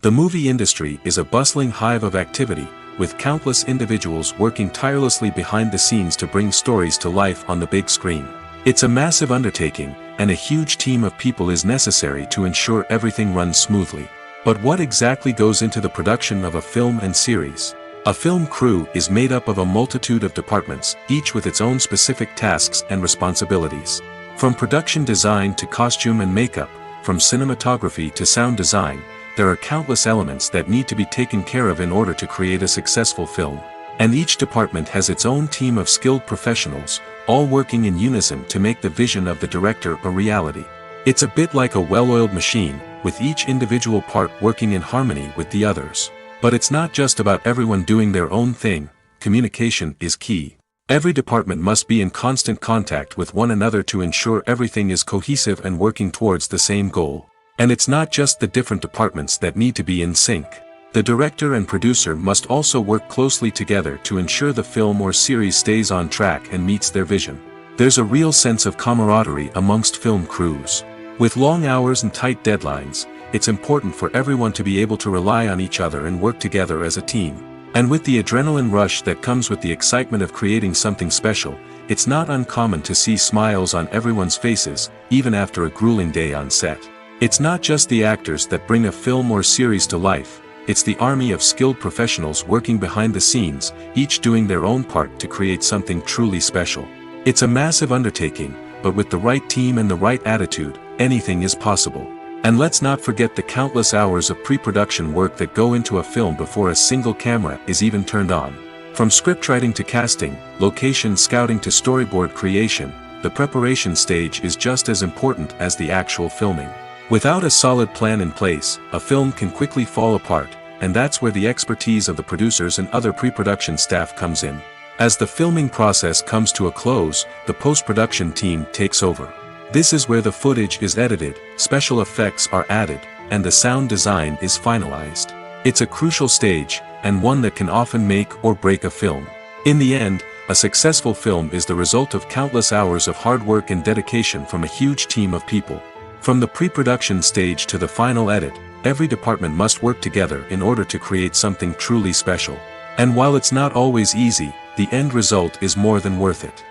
The movie industry is a bustling hive of activity, with countless individuals working tirelessly behind the scenes to bring stories to life on the big screen. It's a massive undertaking, and a huge team of people is necessary to ensure everything runs smoothly. But what exactly goes into the production of a film and series? A film crew is made up of a multitude of departments, each with its own specific tasks and responsibilities. From production design to costume and makeup, from cinematography to sound design, there are countless elements that need to be taken care of in order to create a successful film. And each department has its own team of skilled professionals, all working in unison to make the vision of the director a reality. It's a bit like a well-oiled machine, with each individual part working in harmony with the others. But it's not just about everyone doing their own thing. Communication is key. Every department must be in constant contact with one another to ensure everything is cohesive and working towards the same goal. And it's not just the different departments that need to be in sync. The director and producer must also work closely together to ensure the film or series stays on track and meets their vision. There's a real sense of camaraderie amongst film crews. With long hours and tight deadlines, it's important for everyone to be able to rely on each other and work together as a team. And with the adrenaline rush that comes with the excitement of creating something special, it's not uncommon to see smiles on everyone's faces, even after a grueling day on set. It's not just the actors that bring a film or series to life, it's the army of skilled professionals working behind the scenes, each doing their own part to create something truly special. It's a massive undertaking, but with the right team and the right attitude, anything is possible. And let's not forget the countless hours of pre-production work that go into a film before a single camera is even turned on. From scriptwriting to casting, location scouting to storyboard creation, the preparation stage is just as important as the actual filming. Without a solid plan in place, a film can quickly fall apart, and that's where the expertise of the producers and other pre-production staff comes in. As the filming process comes to a close, the post-production team takes over. This is where the footage is edited, special effects are added, and the sound design is finalized. It's a crucial stage, and one that can often make or break a film. In the end, a successful film is the result of countless hours of hard work and dedication from a huge team of people. From the pre-production stage to the final edit, every department must work together in order to create something truly special. And while it's not always easy, the end result is more than worth it.